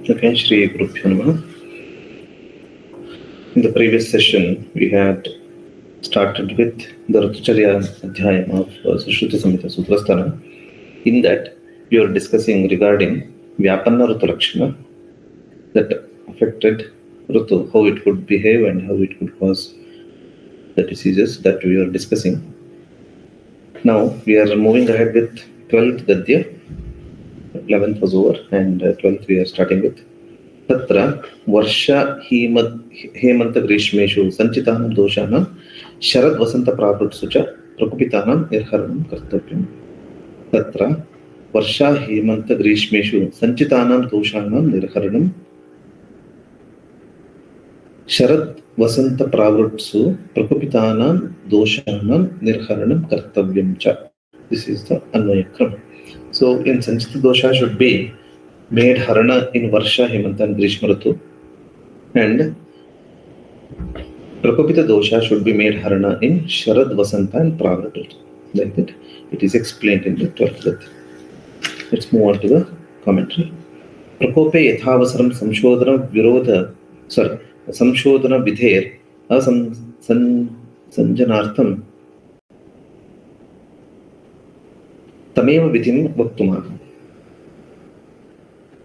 Okay, Shri Gurubhyo Namaha. In the previous session, we had started with the Ritucharya Adhyayam of Sushruti Samhita Sutrasthana. In that, we were discussing regarding Vyapanna Ritu Lakshana that affected Ritu, how it could behave and how it could cause the diseases that we were discussing. Now, we are moving ahead with 12th Gadya. 11th was over and 12th we are starting with. तत्र वर्ष हेमंत ग्रीष्मेषु संचितानां दोषाणां शरद वसंत प्रावृत्सु च प्रकुपितानां निर्हरणं कर्तव्यम्. तत्र वर्ष हेमंत ग्रीष्मेषु संचितानां दोषाणां निर्हरणं शरद वसंत प्रावृत्सु प्रकुपितानां दोषाणां निर्हरणं कर्तव्यं च. This is the Anvayakram. So in Sanchita dosha should be made harana in Varsha, Hemanta and Grishma Ritu, and Prakopita dosha should be made harana in Sharad, Vasanta and Pravrat Ritu. Like that, it is explained in the 12th Gadya. Let's move on to the commentary. Prakope yathavasram samshodhana vidher sanjanartham तमेव विधिं वक्तुमः.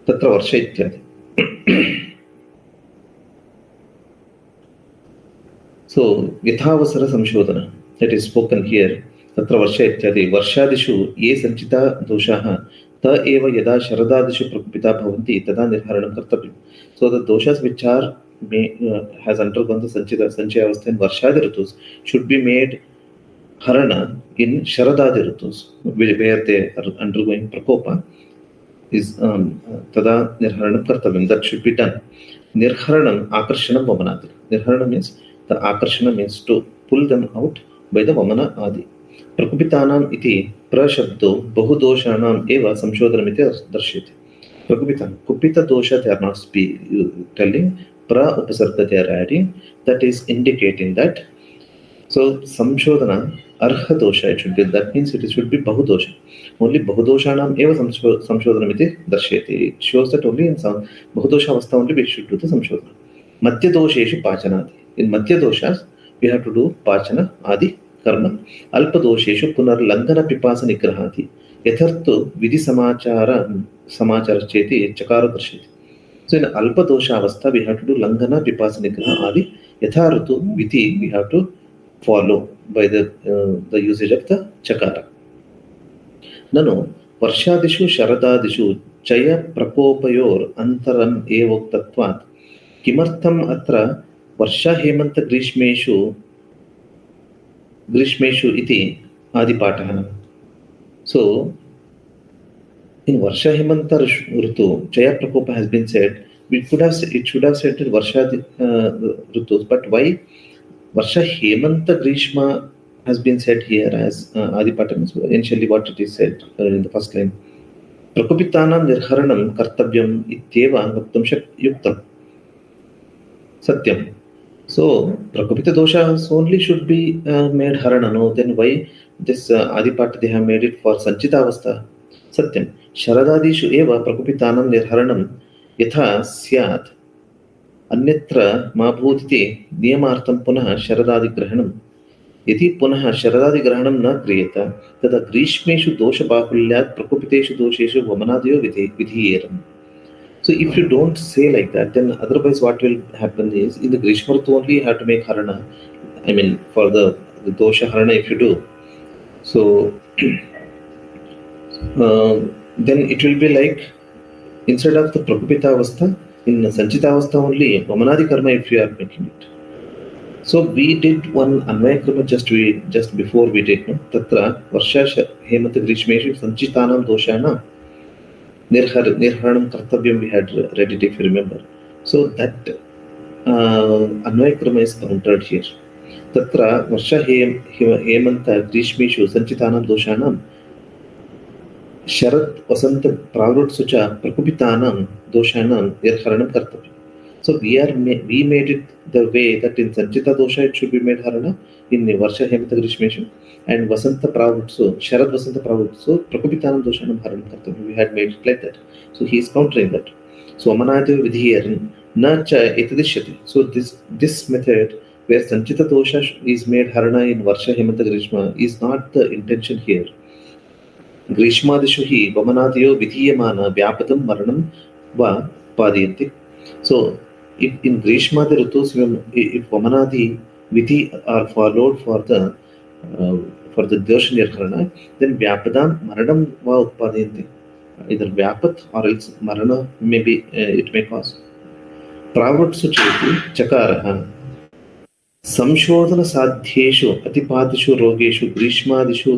तत्र वर्ष इत्यादि. So यथावसर संशोधन, that is spoken here. तत्र वर्ष इत्यादि वर्षादिषु ये संचिता दोषाः त एव यदा शरदादिषु प्रकुपिता भवन्ति तदा निर्हरणं कर्तव्यम्. So the doshas which are has undergone the sanchaya avastha in varshadi ritus should be made harana in sharadadi ritus, where they are undergoing prakopa, is tada nirharanam kartavyam. That should be done. Nirharanam akarshanam vamanadi. Nirharanam means the akarshana means to pull them out by the vamana adi. Prakupitanam iti prashabdo bahudoshanam eva samshodhanam iti darshyate. Prakupitanam, kupita dosha they are not telling, pra upasarga they are adding. That is indicating that. So samshodhana arha dosha it should be. That means it should be bahudosha. Only bahudoshanam eva samshodhanam iti darshyate. It shows that only in some bahudosha avastha only we should do the samshodhana. Madhya dosheshu pachanadi. In madhya doshas we have to do pachana adi karma. Alpa dosheshu punar langana pipasa nigrahati. Yathartu vidhi samachara cheti chakara darshati. So in alpa dosha avastha we have to do langana pipasa nigraha adi. Yathartu vidhi we have to follow by the usage of the chakara. Nano varshadishu sharadadishu chaya prakopayor antaram evoktatvat kimartham atra varsha hemanta grishmeshu iti adipatahana. So in varsha hemanta ritu chaya prakopa has been said. It should have said in varsha ritus, but why Varsha Hemanta Grishma has been said here as Adipatana. Initially what it is said in the first line. Prakupitanam nirharanam kartavyam ityeva vaktum yuktam. Satyam. So Prakupita doshas only should be made harana. No, then why this Adipata they have made it for Sanchita avastha? Satyam. Sharadadishu eva Prakupitanam nirharanam yatha syat. अन्यत्र मा भूतिति नियमार्थं पुनः शरदादिग्रहणं. यदि पुनः शरदादिग्रहणं न क्रियेत तदा ग्रीष्मेषु दोषबाहुल्यात् प्रकोपितेषु दोषेषु वमनादयो विधीयेरम्. So if you don't say like that, then otherwise what will happen is in the Grishma Ritu only you have to make harana. I mean for the dosha harana if you do. So then it will be like instead of the Prakupita avastha, in Sanchita avastha only Vamanadi karma if you are making it. So we did one Anvayakrama just before we did. No? Tatra Varsha Hemanta Grishmeshu Sanchitanam Doshanam Nirharanam Kartavyam we had read it if you remember. So that Anvayakrama is countered here. Tatra Varsha Hemanta Grishmeshu Sanchitanam Doshanam Sharad Vasanta Pravrutshu cha Prakupitanam Doshanam Nirharanam Kartavyam. So we made it the way that in Sanchita dosha it should be made harana, in Varsha Hemanta Grishmeshu, and Vasanta Pravrutshu, Sharad Vasanta Pravrutshu, Prakupitanam Doshanam Haranam Kartavyam. We had made it like that. So he is countering that. So Amanadyo Vidhiyaran na cha etadishyati. So this method where Sanchita dosha is made Harana in Varsha Hemanta Grishma is not the intention here. Grishmadishu hi Vamanadyo Vidhiyamana Vyapatam Maranam va Padiyanti. So if in Grishma the Rutus, if Vamanadi Vidhi are followed for the Dosha Nirharana, then Vyapadam Maranam va Utpadiyanti. Either Vyapat or else Marana maybe it may cause. Pravutsu Cheti Chakaraha संशोधन साध्येषु अतिपातिषु रोगेषु ग्रीष्मादिषु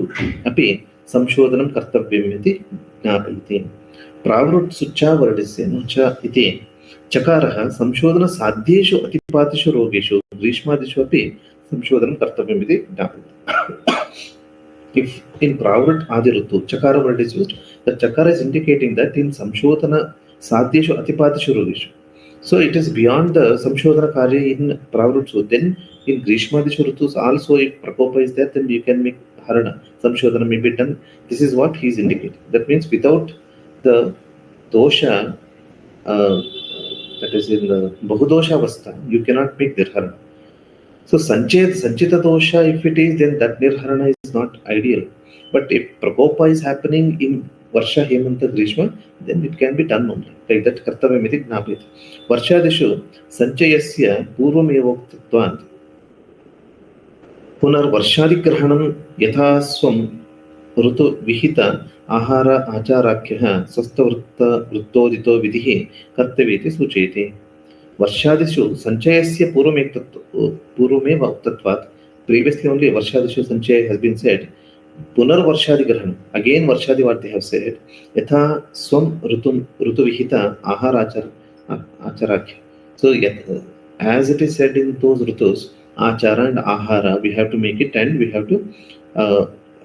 अपि संशोधनं कर्तव्यम् इति ज्ञापयति. प्रावृट्सुच्चा वर्णस्य च इति चकारः संशोधन साध्येषु अतिपातिषु रोगेषु ग्रीष्मादिषु अपि संशोधनं कर्तव्यम् इति ज्ञापयति. If in Pravrit Adi Rutu, Chakara word is used, the Chakara is indicating that in Samshodhana Sadhyeshu Atipatishu Rogeshu. So it is beyond the Samshodhana Karya in Pravrit. Then in Grishmadishu Rutus also, if Prakopa is there, then you can make Harana. Samshodhana may be done. This is what he is indicating. That means without the dosha, that is in the Bahudosha Avastha, you cannot make Nirharana. So Sanchita dosha, if it is, then that Nirharana is not ideal. But if Prakopa is happening in Varsha Hemanta Grishma, then it can be done only. Like that Kartavyamiti Gnapyate. Varshadishu Sanchayasya Purvamevoktatvat Punar Varshadigrahanam Yathaswam Rutu Vihita Ahara Acharakyaha Sastavritta Vrittodito Vidhi Kartavyati Sucheti. Varshadishu Sanchayasya Purvameva Uktatvat. Previously only Varshadishu Sanchaya has been said. Punar Varshadigrahanam. Again Varshadi what they have said. Yatha Swam Rutu Vihita Ahara Acharakya. So as it is said in those Rutus, Achara and Ahara, we have to make it and we have to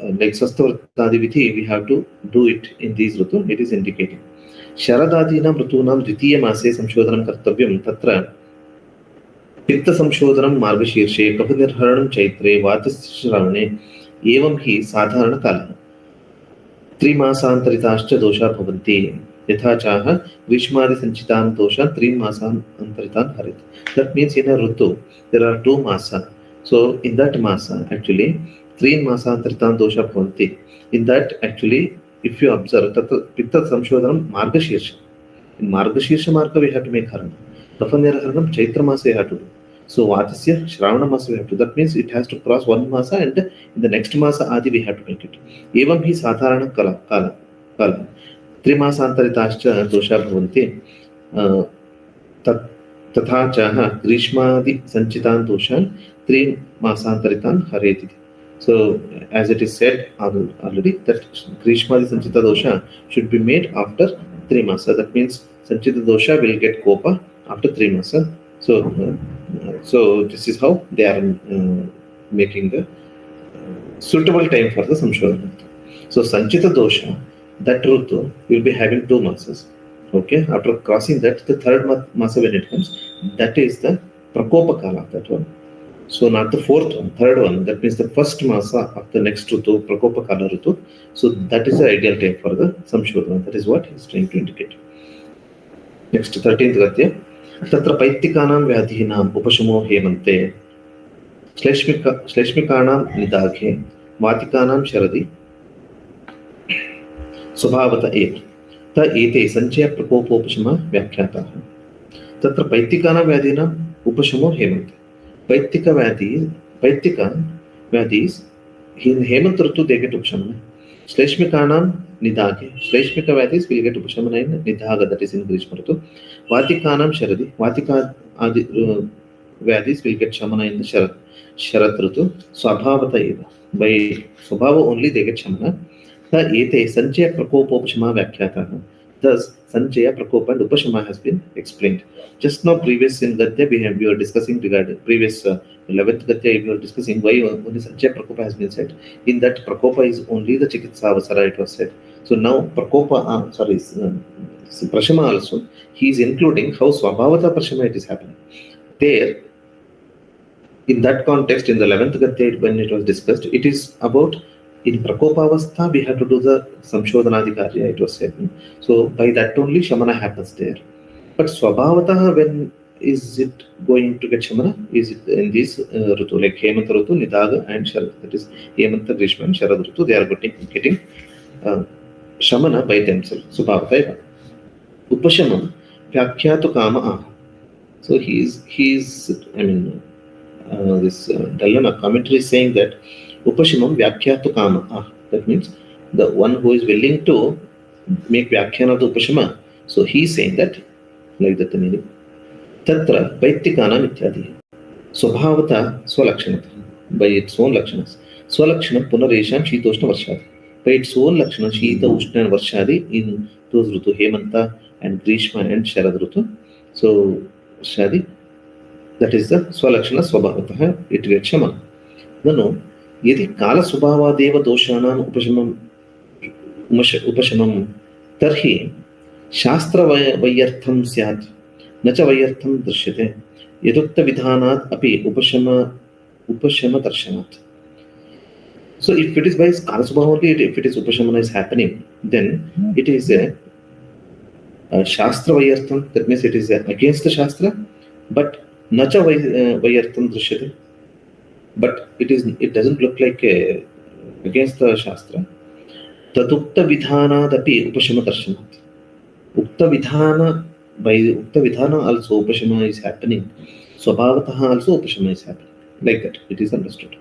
like Sastavrittadi Vidhi, we have to do it in these Rutu. It is indicating. Sharadadinam Rutunam Dvitiya Mase Samshodhanam Kartavyam Tatra Pitta Samshodhanam Margashirshe Kapanirharanam Chaitre Vatasya Shravane Evam Hi Sadharana Kala Trimasantritascha Dosha Bhavanti Yatha Chaha Grishmadi Sanchitan Dosha Trimasantritan Harit. That means in a Rutu there are 2 Masa. So in that Masa actually 3 Masantritan Dosha Bhavanti. In that actually if you observe that Pitta Samshodhanam Margashirsha. In Margashirsha Marga we have to make Harana. Kapanirharanam Chaitra Masa we have to do. So Vatasya Shravana Masa we have to. That means it has to cross 1 Masa and in the next Masa Adi we have to make it. Evam Hi Sadharana Kala. Trimasantritascha Dosha Bhavanti Tatha Chaha Grishmadi Sanchitan Dosha Trimasantritan Hareti. So as it is said already that Grishmadi Sanchita Dosha should be made after 3 Masa. That means Sanchita Dosha will get Kopa after 3 Masa. So this is how they are making the suitable time for the Samshodhana. So Sanchita Dosha, that Rutu will be having 2 Masas. Okay, after crossing that, the 3rd Masa when it comes, that is the Prakopa Kala, that one. So not the 4th one, 3rd one, that means the 1st Masa of the next Rutu, Prakopa Kala Rutu. So that is the ideal time for the Samshodhana. That is what he is trying to indicate. Next 13th Gatya. Tatra Paitikanam Vyadhinam Upashamo Hemante Shleshmikanam Nidaghe Vatikanam Sharadi Subhavata Eva Ta Ete Sanchaya Prakopopashama Vyakhyatāha. Tatra Paitikana Vyadhinam Upashamo Hemante. Paitika Vyadhis in Hemant Rutu they get Upashamana. Shleshmikanam Nidaghe. Shleshmika Vyadhis will get Upashamana in Nidhaga, that is in Grishma Rutu. Vatikanam Sharadi. Vatika Vyadhis will get Shamana in the Sharat Rutu. Swabhavata Eva. By Swabhava only they get Shamana. Ta Ete Sanchaya Prakopopashama Vyakhyatāha. Thus, Sanchaya, Prakopa and Upashama has been explained. Just now, previous in Gatya, we were discussing regarding previous 11th Gatya, we were discussing why only Sanchaya Prakopa has been said. In that, Prakopa is only the Chikitsa Avasara, it was said. So now, Prakopa, Prashama also, he is including how Swabhavata Prashama it is happening. There, in that context, in the 11th Gatya, when it was discussed, it is about in Prakopa Avastha, we have to do the Samshodhanadi Karya, it was said. So by that only Shamana happens there. But Swabhavatah, when is it going to get Shamana? Is it in this Rutu, like Hemanta Rutu, Nidaga and Sharad? That is Hemanta, Grishma and Sharad Rutu, they are getting Shamana by themselves. Swabhavatah. Upashamam, Vyakhyatu Kama. So he's this Dallana commentary is saying that Upashamam Vyakhyatu Kama. That means the one who is willing to make Vyakhyan of the Upashama. So he is saying that like that the meaning. Tatra Paittikanam Ityadi. Swabhavata Swalakshanata. By its own Lakshanas. Swalakshana Punaresham Shitoshna Varshadi. By its own Lakshana Shita Ushna and Varshadi in those Rutu Hemanta and Grishma and Sharad Rutu. So Shadi, that is the Swalakshana Swabhavatah, it gets Shaman. Nano, Yedi Kala Subhavadeva Doshanam Upashamam Tarhi Shastra Vayartham Syat Nacha Vayartham Drishyate Yadukta Vidhanat Api Upashama Darshanat. So if it is by Kala Subhava only, if it is Upashamana is happening, then it is a Shastra Vayartham, that means it is against the Shastra, but Nacha Vayartham Drishyate. But it doesn't look like against the Shastra. Tadukta Vidhana Dapi Upashama Darshanat. Ukta Vidhana, by Ukta Vidhana also Upashama is happening. Swabhavataha also Upashama is happening. Like that, it is understood.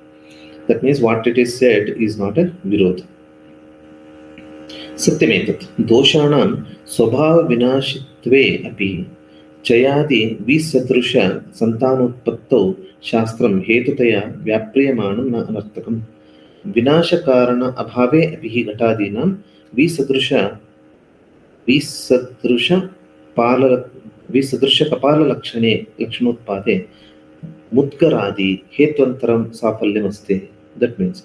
That means what it is said is not a Virodha. Satyametat. Doshanam Swabhava Vinashitve Api Chayadi Visadrusha Santanutpattau Shastram Hetutaya Vyapriyamanam Na Anartakam Vinashakarana Abhave Apihi Gatadinam Visadrusha Kapala Lakshane Lakshanotpade Mudgaradi Hetvantaram Safalyamaste. That means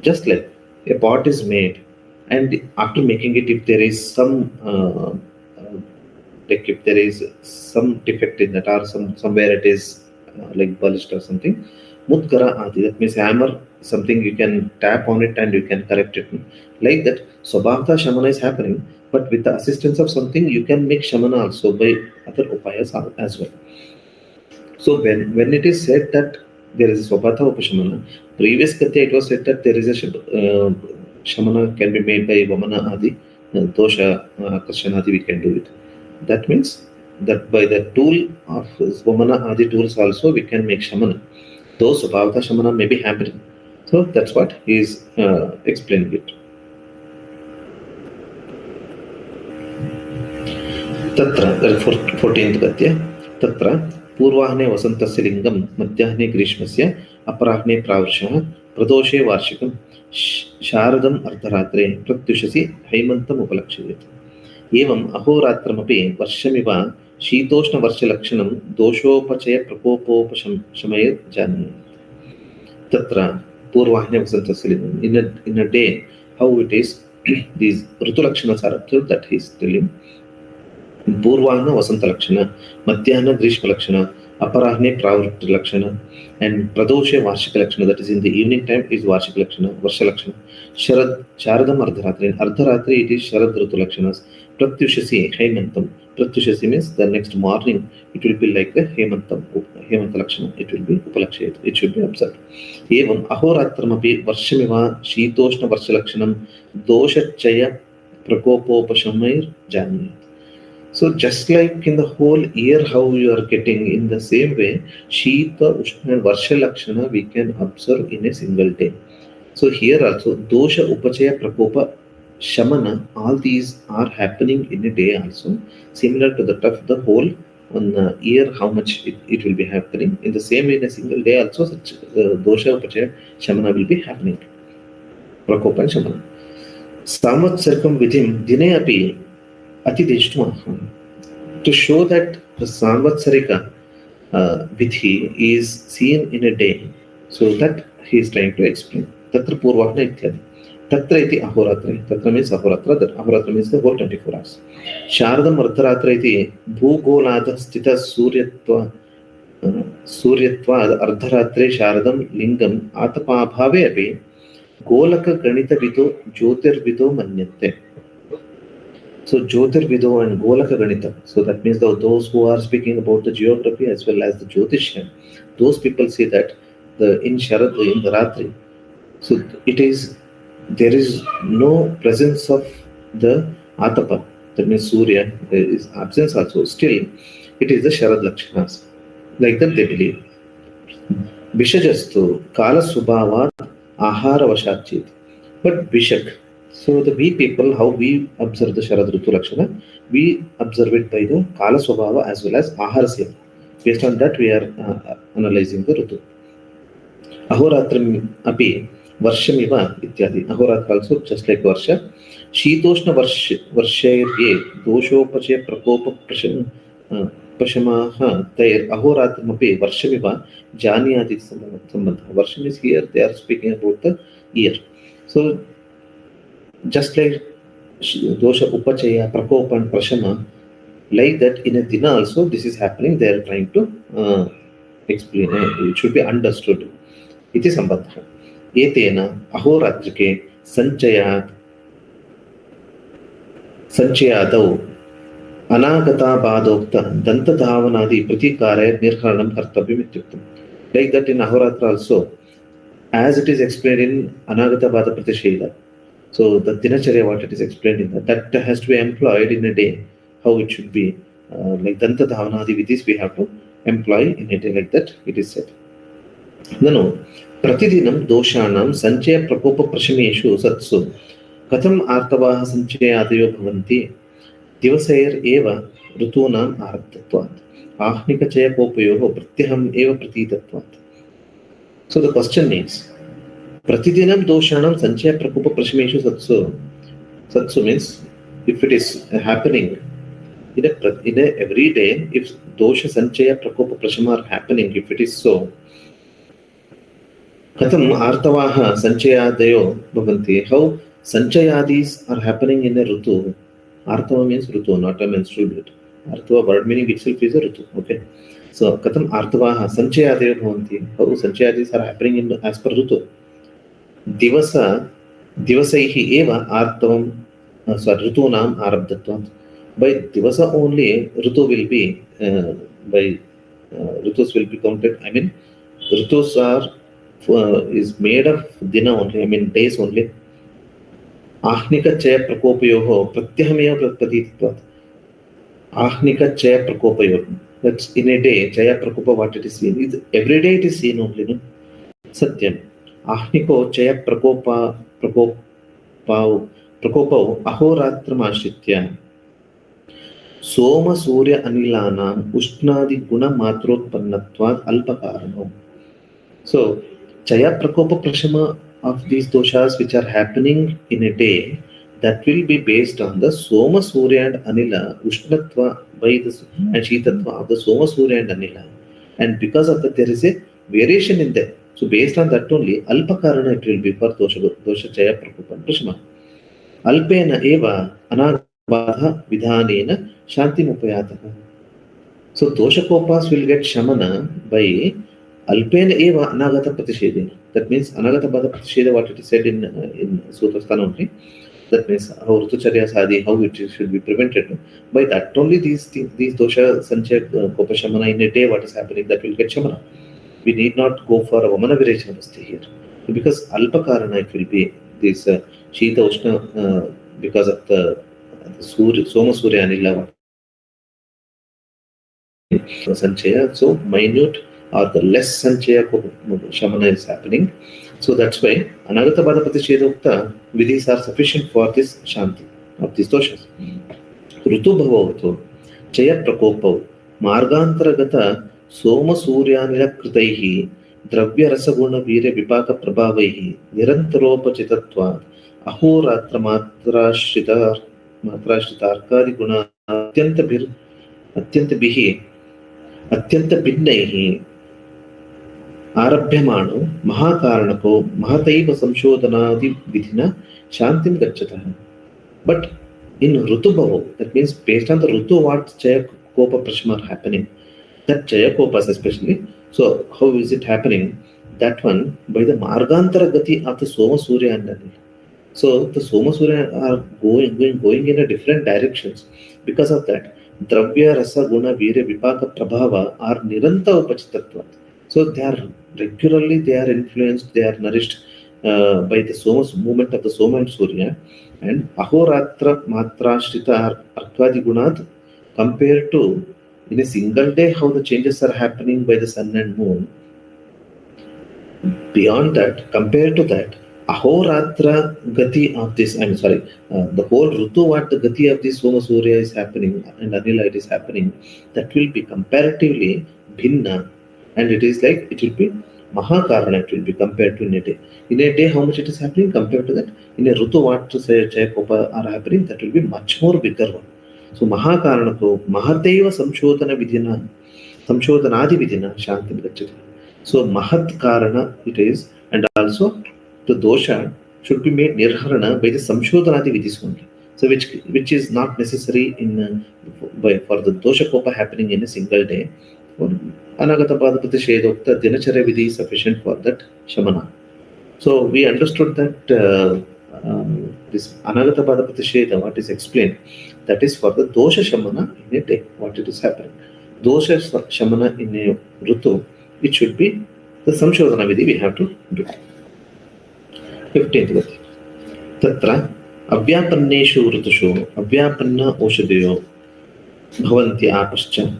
just like a pot is made, and after making it, if there is some like if there is some defect in that, or somewhere it is like bulged or something, Mudgara Adi, that means hammer, something you can tap on it and you can correct it. Like that, Swabhavata Shamana is happening, but with the assistance of something, you can make Shamana also by other upayas as well. So when it is said that there is a Swabhavata Upashamana, previous Katya it was said that there is a Shamana can be made by Vamana Adi, Dosha, Akarshana Adi, we can do it. That means that by the tool of Vamana Adi tools also we can make Shamana. Those Swabhavata Shamana may be happening. So that's what he is explaining it. Tatra, 14th Gatya. Tatra Purvahne Vasantasya Lingam Madhyahne Grishmasya Aparahne Pravarshah Pradoshe Varshikam Sharadam Ardharatre Pratyushasi Haimantam Upalakshayat. Evam Ahoratramapi Varshamiva Shitoshna Varshalakshanam Doshopachaya Prakopopashamayat Janayat. Tatra Purvahne Vasantasya Lingam. In a day, how it is, these Rutulakshanas are observed, that he is telling. Purvahna Vasanta Lakshana, Madhyahna Grishma Lakshana, Aparahne Pravritta Lakshana, and Pradoshe Varshika Lakshana, that is in the evening time is Varshika Lakshana, Varsha Lakshana, Sharadam Ardharatri. In Ardharatri it is Sharad Rutu Lakshanas, Pratyushasi Haimantam. Pratyushasi means the next morning it will be like the Hemanta Lakshana, it will be Upalakshayat, it should be observed. Evam Ahoratramapi Varshamiva Shitoshna Varsha Lakshanam Doshachaya Prakopopashamayir Janayat. So just like in the whole year how you are getting, in the same way, Shita, Ushna and Varsha Lakshana we can observe in a single day. So here also, Dosha, Upachaya, Prakopa, Shamana, all these are happening in a day also, similar to that of the whole on the year, how much it will be happening. In the same way, in a single day also, such Dosha, Upachaya, Shamana will be happening. Prakopa and Shamana. Samat Sarkam Vidhim, Dine Api, to show that the Samvatsarika Vidhi is seen in a day, so that he is trying to explain. Tatra Purvahna Ityadi. Tatra iti Ahoratra. Tatra means Ahoratra. That Ahoratra means the whole 24 hours. Sharadam Ardharatra iti Bhugolada Stita Suryatva Ardharatre Sharadam Lingam Atapabhave Api Golaka Ganita Vido Jyotir Vido Manyate. So Jyotirvido and Golaka Ganita. So that means those who are speaking about the geography as well as the Jyotishya, those people say that in Sharad, in the Ratri, so there is no presence of the Atapa. That means Surya, there is absence also. Still, it is the Sharad Lakshanas. Like that they believe. Vishajastu Kala Subhavat Ahara Vashachit. But Vishak. So the we people, how we observe the Sharad Ritu Lakshana, we observe it by the Kala Swabhava as well as Aharasya. Based on that, we are analyzing the Ritu. Ahoratram api Varshamiva ityadi. Ahoratra also just like Varsha. Shitoshna Varshayirye Doshopachya Prakopa Pashamaha Tair Ahoratram api Varshamiva Janiyadi Sambandha. Varsham is here, they are speaking about the year. So just like dosha upachaya, prakopa and prashama, like that in a dina also this is happening, they are trying to explain, it should be understood. Iti sambandha. Etena ahoratrike sanchayadau anagata badokta danta dhavanadi pratikaraya nirharanam kartabhyam ityuktam. Like that in ahoratra also, as it is explained in anagata bada pratisheda. So the dinacharya, what it is explained in that has to be employed in a day, how it should be. Like Danta Dhavanadi Vidhis we have to employ in a day, like that it is said. Nano, Pratidinam Doshanam Sanchaya Prakopa Prashameshu Satsu Katham Artavaha Sanchaya Adayo Bhavanti Divasair Eva Rutunam Arabtatvat Ahnika Chaya Kopayoho Pratyaham Eva Pratitatvat. So the question is, Pratidinam Doshanam Sanchaya Prakopa Prashameshu Satsu. Satsu means if it is happening in a every day, if Dosha Sanchaya Prakopa Prashama are happening, if it is so, Katham Artavaha Sanchaya Dayo Bhavanti. How Sanchayadis are happening in a Rutu. Artava means Rutu, not a menstrual bleed. Artava word meaning itself is a Rutu. Okay. So Katham Artavaha Sanchaya Dayo Bhavanti. How Sanchayadis are happening in as per Rutu. Divasaihi eva artavam Rutunam arabdatvat. By divasa only Rutu will be Rutus will be counted. I mean Rutus are is made of dina only, I mean days only. Ahnika chaya prakopayoho pratyahameva pratititvat. Ahnika chaya prakopayoho. That's in a day, chaya prakopa, what it is seen. Every day it is seen only, no? Satyam. Ahniko chaya prakopau ahoratramashritya Soma Surya Anilanam Ushnadi Guna Matrotpannatvad Alpakaranam. So chaya prakopa prashama of these doshas which are happening in a day, that will be based on the Soma Surya and Anila Ushnatva by the and Shitatva of the Soma Surya and Anila. And because of that there is a variation in that. So based on that only, Alpakarana it will be for dosha chaya prakopa prashama. Alpena eva anagabadha vidhanena shanti mupayataha. So dosha kopas will get shamana by alpena eva anagata pratishedena. That means anagata bada pratisheda, what it is said in Sutrasthana only. That means how Rutucharya Sadi, how it should be prevented. By that only these dosha sanchaya kopa shamana in a day, what is happening, that will get shamana. We need not go for a Vamana Virechana Basti here. Because Alpakarana it will be this Shita Ushna because of the Soma Surya Anila Sanchaya. So minute or the less Sanchaya Shamana is happening. So that's why Anagata Bada Pratishedukta Vidhis are sufficient for this Shanti of these doshas. Rutu Bhavato Chaya Prakopav Margantaragata Soma Suryanila Kritaihi Dravya Rasaguna Vire Vipaka Prabhavaihi Nirantaropachitatva Ahoratra Matrashritarkadi Guna Atyanta Bihi Atyanta Bidnaihi Arabhyamano Mahakaranako Mahataiva Samshodhanadi Vidhina Shantim Gachataha. But in Rutubhavo, that means based on the Rutu what Chaya Kopa Prashma are happening, that Chaya Kopas especially. So how is it happening? That one by the Margantara Gati of the Soma Surya and Anila. So the Soma Surya are going in a different directions. Because of that, Dravya, Rasa, Guna, Virya, Vipaka, Prabhava are Niranta Upachitatva. So they are influenced, they are nourished by the Soma movement of the Soma and Surya, and Ahoratra Matrashrita Artvadi Gunat, compared to in a single day how the changes are happening by the sun and moon. Beyond that, compared to that, Ahoratra Gati of this, I'm sorry, the whole Rutu, what the Gati of this Soma Surya is happening and Anilite is happening, that will be comparatively Bhinna, and it is like it will be Mahakarana, it will be compared to in a day. In a day, how much it is happening compared to that? In a Rutu, what to say, Chayakopa are happening, that will be much more bigger one. So Mahakarana to Mahateva Samshodhana Vidhina, Samshodhanadi Vidhina, Shanti Gachati. So Mahat Karana it is, and also the dosha should be made nirharana by the Samshodhanadi Vidhis only. So which is not necessary in for the dosha kopa happening in a single day. Anagata Padapati Shedokta Dinacharya Vidhi is sufficient for that Shamana. So we understood that this Anagata Padapati Sheda, what is explained, that is for the dosha Shamana in a day, what it is happening. Dosha Shamana in a Rutu, it should be the Samshodhana Vidhi we have to do. 15th Gati. Tatra Avyapanneshu Rutushu Avyapana Oshadyo Bhavanti Apascha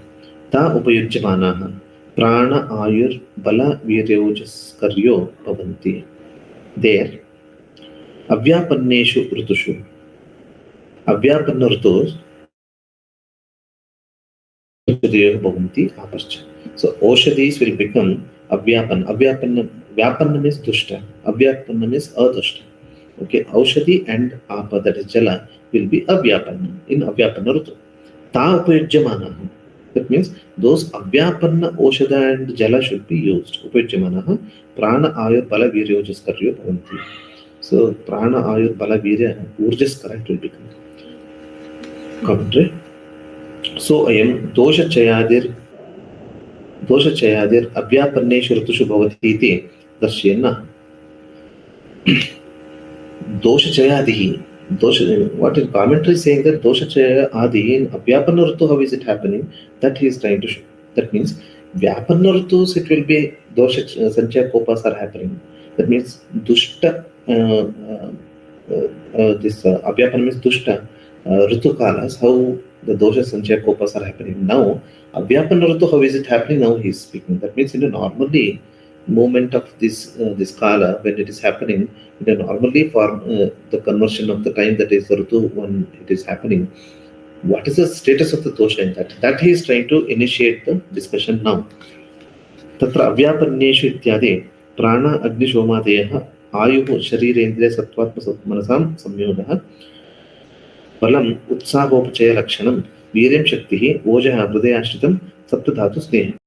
Ta Upayujyamanaha Prana Ayur Bala Viryojas Bhavanti. There, Avyapanneshu Rutushu. Avyapanna Rutus Bhavanti Apascha. So Oshadis will become Avyapan. Vyapanna means Dushta. Avyapanna means Adushta. Okay, Aushadi and Apa, that is Jala, will be Avyapanna in Avyapanna Rutu. Ta Upayujyamanaha. That means those Avyapanna Oshada and Jala should be used. Upayujyamanaha Prana Ayur Bala Viryojaskara Bhavanti. So Prana Ayur Bala Virya Urjaskara will become. Commentary. So I am Dosha Chayadir Avyapanneshu Rutushu Bhavati iti Darshyana. Dosha Chayadihi. What is commentary saying that Dosha Chayadi in Avyapanna Rutu, how is it happening? That he is trying to show. That means Vyapanna Rutus, it will be Dosha Sanchaya Kopas are happening. That means Dushta, this Avyapanna means Dushta, Rutu Kalas, how the Dosha Sanchaya Kopas are happening. Now, Avyapanna Rutu, how is it happening? Now he is speaking. That means in a normally movement of this Kala, when it is happening, normally for the conversion of the time that is the Rutu when it is happening, what is the status of the dosha in that? That he is trying to initiate the discussion now. Tatra Avyapanneshu ityade Prana Agni Shomadeyaha Ayuhu Sharirendriya Sattvatma Manasam Samyogaha Balam Utsahopachaya Lakshanam Viryam Shaktihi Ojaha Hridayashritam Saptadhatu Sneha.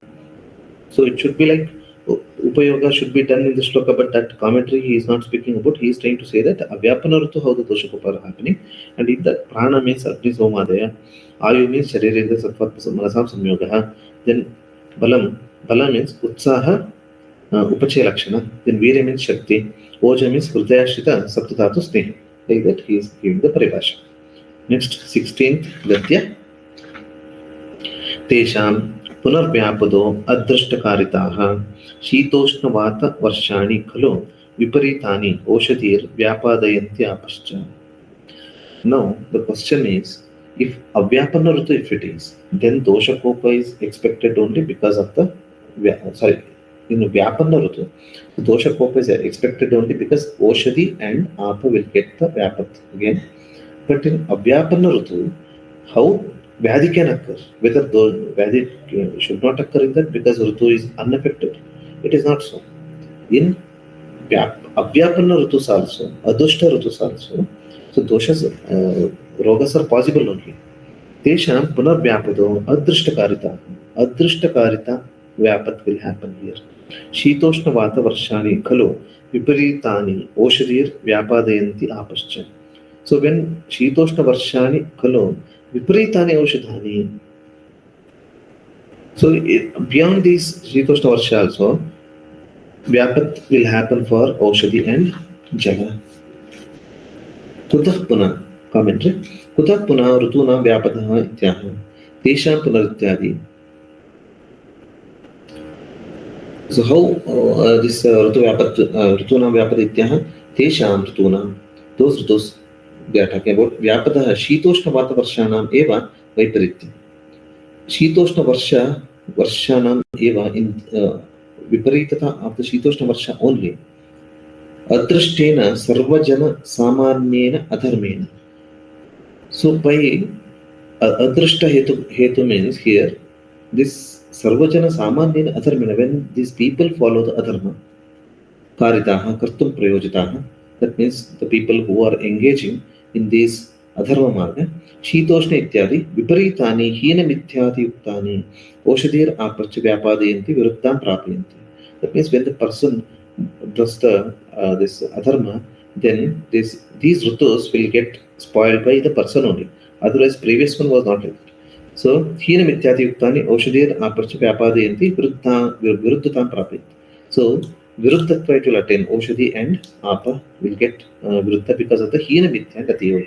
So it should be like Upayoga should be done in the shloka, but that commentary he is not speaking about. He is trying to say that Avyapana Rutu, how the dosha kopa are happening, and if the prana means Agni Somadaya, Ayu means Sharirendra Sattvat Manasam Samyogaha, then Bala means Utsaha Upachaya Lakshana, then Virya means Shakti, Oja means Hridayashrita Saptadhatu Sneha. Like that he is giving the paribhasha. Next, 16th Gatya. Tesham Punarvyapado Adrishtakaritaha Shitoshna Varshani Khalo Viparitani Oshadir Vyapadayanti Apascha. Now the question is, if Avyapana Rutu, if it is, then Dosha Kopa is expected only because of the in Vyapana Rutu, the Dosha Kopa is expected only because Oshadi and Apa will get the Vyapat again. But in Avyapana Rutu, how Vyadhi can occur? Whether the Vyadhi should not occur in that because Rutu is unaffected. It is not so. In Avyapana Rutus also, Adushta Rutus also, so doshas, rogas are possible only. Tesham Punarvyapado Adrishtakarita Vyapat will happen here. Shitoshna Vata Varshani Khalo Viparitani Oshadir Vyapadayanti Apascha. So when Shitoshna Varshani Khalo Viparitani Oshadhani. So beyond these Shitoshna Varsha also, Vyapat will happen for Oshadi and Jala. कुतः पुनः commentary कुतः पुनः ऋतूनां व्यापदः इत्याह तेषां पुनरित्यादि. So how this ऋतूनां व्यापद इत्याह तेषां ऋतूनां those ऋतुस् we are talking about व्यापदः शीतोष्णवातवर्षाणाम् एव वैपरीत्यम्. शीतोष्णवर्षाणाम् एव in विपरीतता of the शीतोष्णवर्ष only अदृष्टेन सर्वजन सामान्येन अधर्मेण. So by adrishta hetu means here this sarvajana samanyena adharmena, when these people follow the adharma karitaha kartum prayojitaha, that means the people who are engaging in this adharma marga shitoshna ityadi viparitani hina mithyadi yuktani oshadhir aprachya vyapadayanti viruddham prapayanti. That means when the person does this adharma, then these rutus will get spoiled by the person only. Otherwise, previous one was not like that. So, hina mithyati yuktani oshadhir aprachya vyapadayanti viruddhatam prapayanti. So, viruddhatva it will attain. Oshadhi and apa will get viruddha because of the hina mithya gatiyo.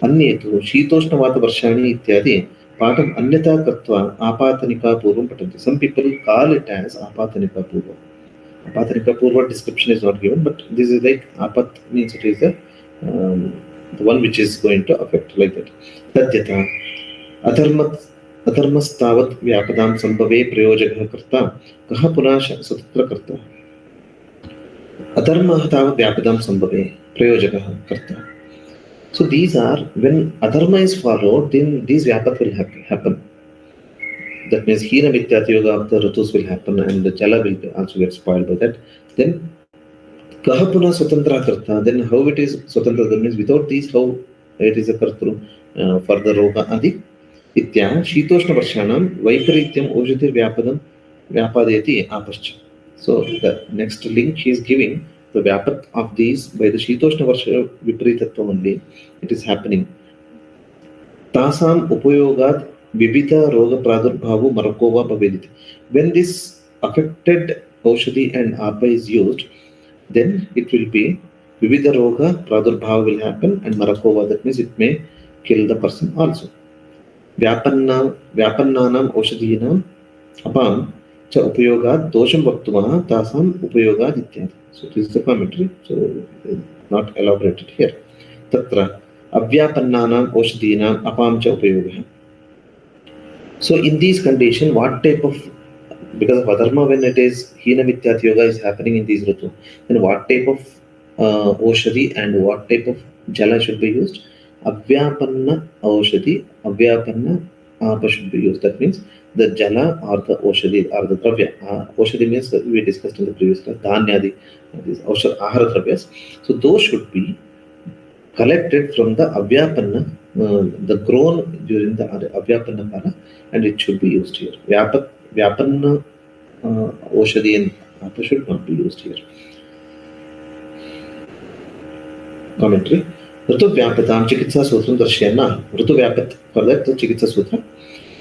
Anyetu shitoshna varshani ityadi patam anyata kartva apatanika purvam patanti. Some people call it as apatanika purvam. Apatanika purva description is not given, but this is like apat means it is the one which is going to affect like that. Tadyata adharmastavat vyapadam sambhave prayojakah karta kaha punah satatra karta. Adharmah tavat vyapadam sambhave prayojakah karta. So these are, when adharma is followed, then these vyapat will happen. That means hina mityati yoga of the ritus will happen and the jala will also get spoiled by that. Then kaha punah swatantra karta, then how it is swatantra, that means without these how it is a kartru for the roga adi itya shitoshna varshanam vaiparityam oshadhir vyapadam vyapadeti apascha. So the next link she is giving the vyapat of these by the shitoshna varsha viparitatva only it is happening. Tasam upayogat vivida roga pradurbhavu marakova bhavediti. When this affected oshadhi and apa is used, then it will be vivida roga pradurbhava will happen and marakova, that means it may kill the person also. Vyapannanam oshadhinam apam cha upayogat dosham vaktumah tasam upayogat ityadi. So this is the commentary, so not elaborated here. Tatra avyapannanam oshadhinam apam cha upayogah. So in these conditions, what type of, because of adharma, when it is hina mityati yoga is happening in these ritu, then what type of oshadhi and what type of jala should be used? Avyapanna oshadhi, avyapanna apa should be used. That means the jala or the oshadhi or the dravya. Oshadhi means that we discussed in the previous class, dhanyadi, these ahara dravyas. So those should be collected from the avyapanna, the grown during the avyapanna kala, and it should be used here. Vyapanna oshadhi and apa should not be used here. Commentary. Ritu vyapatam chikitsa sutram darshayana. Ritu vyapat, for that the chikitsa sutra.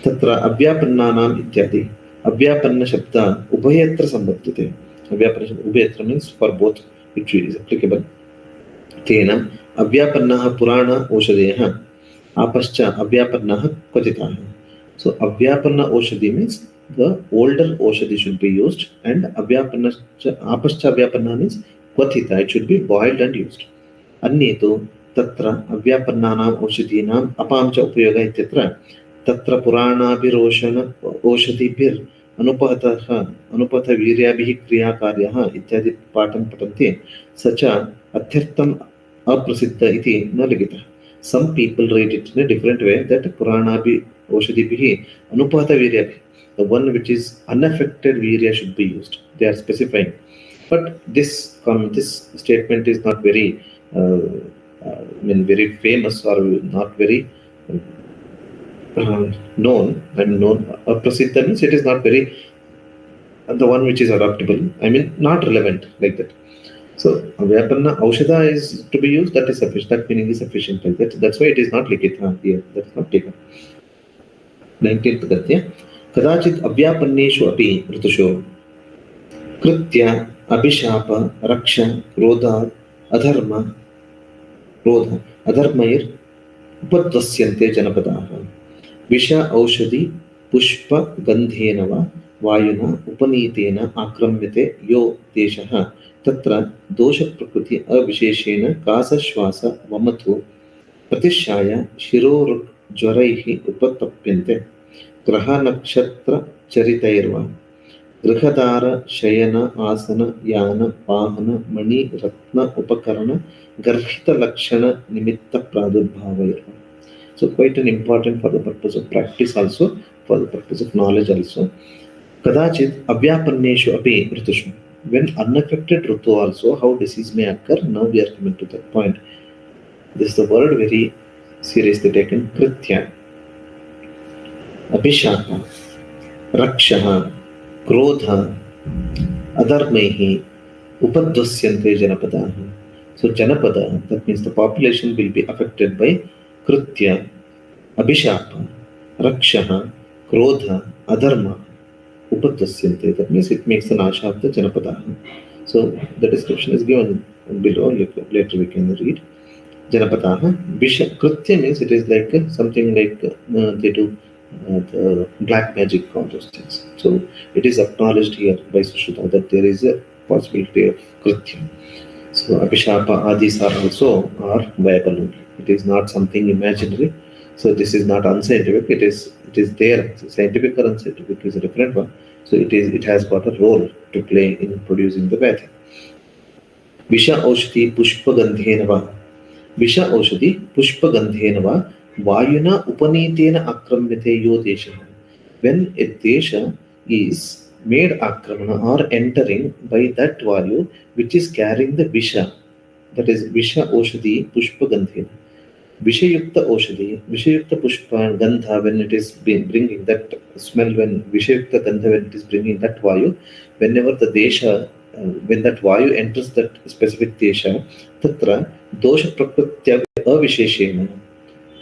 Tatra avyapannanam ityadi. Avyapanna shabda ubhayatra sambhavyate. Avyapanna shabda ubhayatra means for both, which is applicable. Tena avyapannah purana oshadeyah apascha avyapannah kvatitāh. So avyapannah oshadhi means the older oshadhi should be used, and avyapannah apascha avyapannah means kvatita, it should be boiled and used. Anyetu tatra avyapannanam oshadhinam apam cha upayoga ityatra tatra puranabhiroshana oshadhibhir anupatha viryabhihi kriya karyah ityadi patam patanti sacha atyartham aprasiddha iti na ligita. Some people read it in a different way, that Puranabi Oshadibhihi Anupata Viryabhi, the one which is unaffected Virya should be used. They are specifying. But this statement is not very very famous or not very known. Aprasiddha means it is not very the one which is adaptable. Not relevant like that. So, Avyapanna Aushadha is to be used, that is sufficient, that meaning is sufficient. Like that. That's why it is not likita here, that is not taken. 19th Gadya. Kadachit Avyapanneshu api ritusho Kritya Abhishapa Raksha Krodha Adharma क्रोध अधर्मैर् उपध्वस्यन्ते जनपदाः विष औषधि पुष्प गन्धेन वा वायुना उपनीतेन आक्रम्यते यो देशः तत्र दोषप्रकृति अविशेषेण कासश्वास वमथो प्रतिशाय शिरोज्वरैः उपतप्यन्ते ग्रहनक्षत्रचरितैर्वा गृहदार शयन आसन यान वाहन मणि रत्न उपकरण गर्भित लक्षण निमित्त प्रादुर्भावैर्वा. So quite an important for the purpose of practice also, for the purpose of knowledge also. Kadachit avyapanneshu api ritushu. When unaffected ritu also, how disease may occur, now we are coming to that point. This is the word very seriously taken. Kritya, abhishapa, rakshaha, krodha, adharmaihi, upadvasyante janapadaha. So janapada, that means the population will be affected by Kritya, Abhishapa, Rakshaha, Krodha, Adharma, Upadvasyante. That means it makes the Nasha of the Janapadaha. So the description is given below, later we can read. Janapadaha, Kritya means it is like something like they do the black magic, all those things. So it is acknowledged here by Sushruta that there is a possibility of Kritya. So Abhishapa, Adis are also viable. It is not something imaginary. So this is not unscientific. It is there. Scientific or unscientific is a different one. So it has got a role to play in producing the bad thing. Visha Aushadhi Pushpa Gandhena va. Visha Aushadhi Pushpa Gandhena va Vayuna Upanitena Akramyate yo desha. When a desha is made akramana or entering by that vayu which is carrying the visha, that is Visha Aushadhi Pushpa Gandhena. Vishayukta Aushadhi, Vishayukta Pushpa Gandha, when it is bringing that smell, when Vishayukta Gandha, when it is bringing that vayu, whenever the desha, when that vayu enters that specific desha, tatra dosha prakritya avisheshena.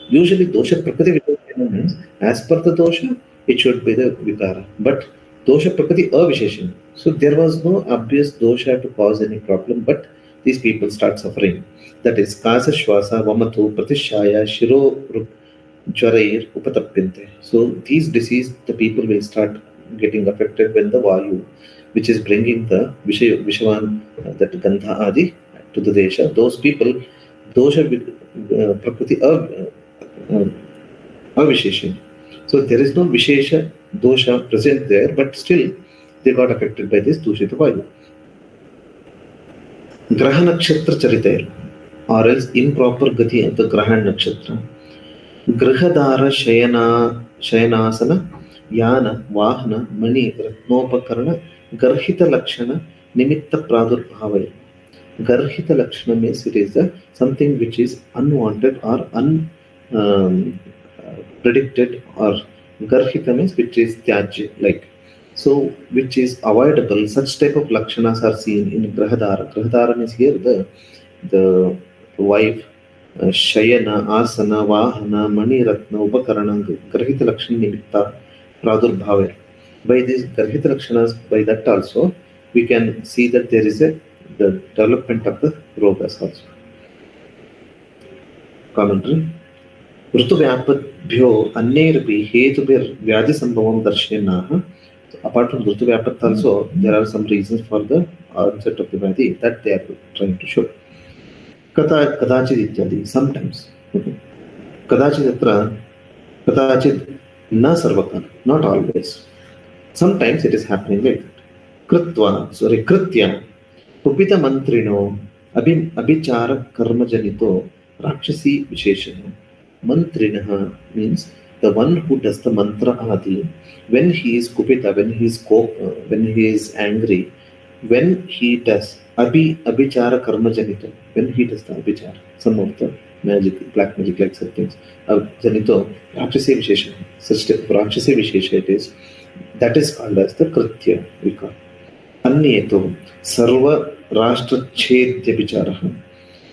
Usually dosha prakriti visheshena means as per the dosha, it should be the vikara. But dosha prakriti avisheshena. So there was no obvious dosha to cause any problem, but these people start suffering. That is Kasa Shwasa Vamatu Pratishaya Shiro Jwarair Upatapyante. So these disease, the people will start getting affected when the Vayu, which is bringing the Vishavan, that Gandha Adi to the Desha, those people, Dosha Prakriti Avisheshan. So there is no Vishesha Dosha present there, but still they got affected by this Dushita Vayu. Graha Nakshatra Charitair, or else improper gati of the Grahan Nakshatra. Grihadara Shayanasana Yana Vahana Mani Ratnopakarana Garhita Lakshana Nimitta Pradurbhavaya. Garhita Lakshana means it is something which is unwanted or unpredicted, or Garhita means which is Tyajya, like. So, which is avoidable. Such type of lakshanas are seen in Grahadara. Grahadara means here the wife, Shayana, Asana, Vahana, Mani Ratna, Upakarana, Grahita Lakshana Nimitta, Pradurbhava. By these Grahita Lakshanas, by that also, we can see that there is the development of the rogas also. Commentary. Rutuvyapadbhyo Annirbi Hetubir Vyadi Sambhavam Darshenaha. Apart from Rutu Vyapat also, there are some reasons for the onset of the Vyadi that they are trying to show. Kadachid ityadi, sometimes. Kadachid atra, kadachid na sarvakal, not always. Sometimes it is happening like that. Kritya, Pupita Mantrino, Abhichara Karmajanito, Rakshasi Visheshana. Mantrinaha means the one who does the mantra adi, when he is kupita, when he is angry, when he does abhichara karma janito, when he does the abhichara, some of the magic, black magic like such things, janito, rakshasi vishesha, such type of rakshasi vishesha it is, that is called as the kritya, we call. Anyeto, sarva rashtra chedya vicharaha.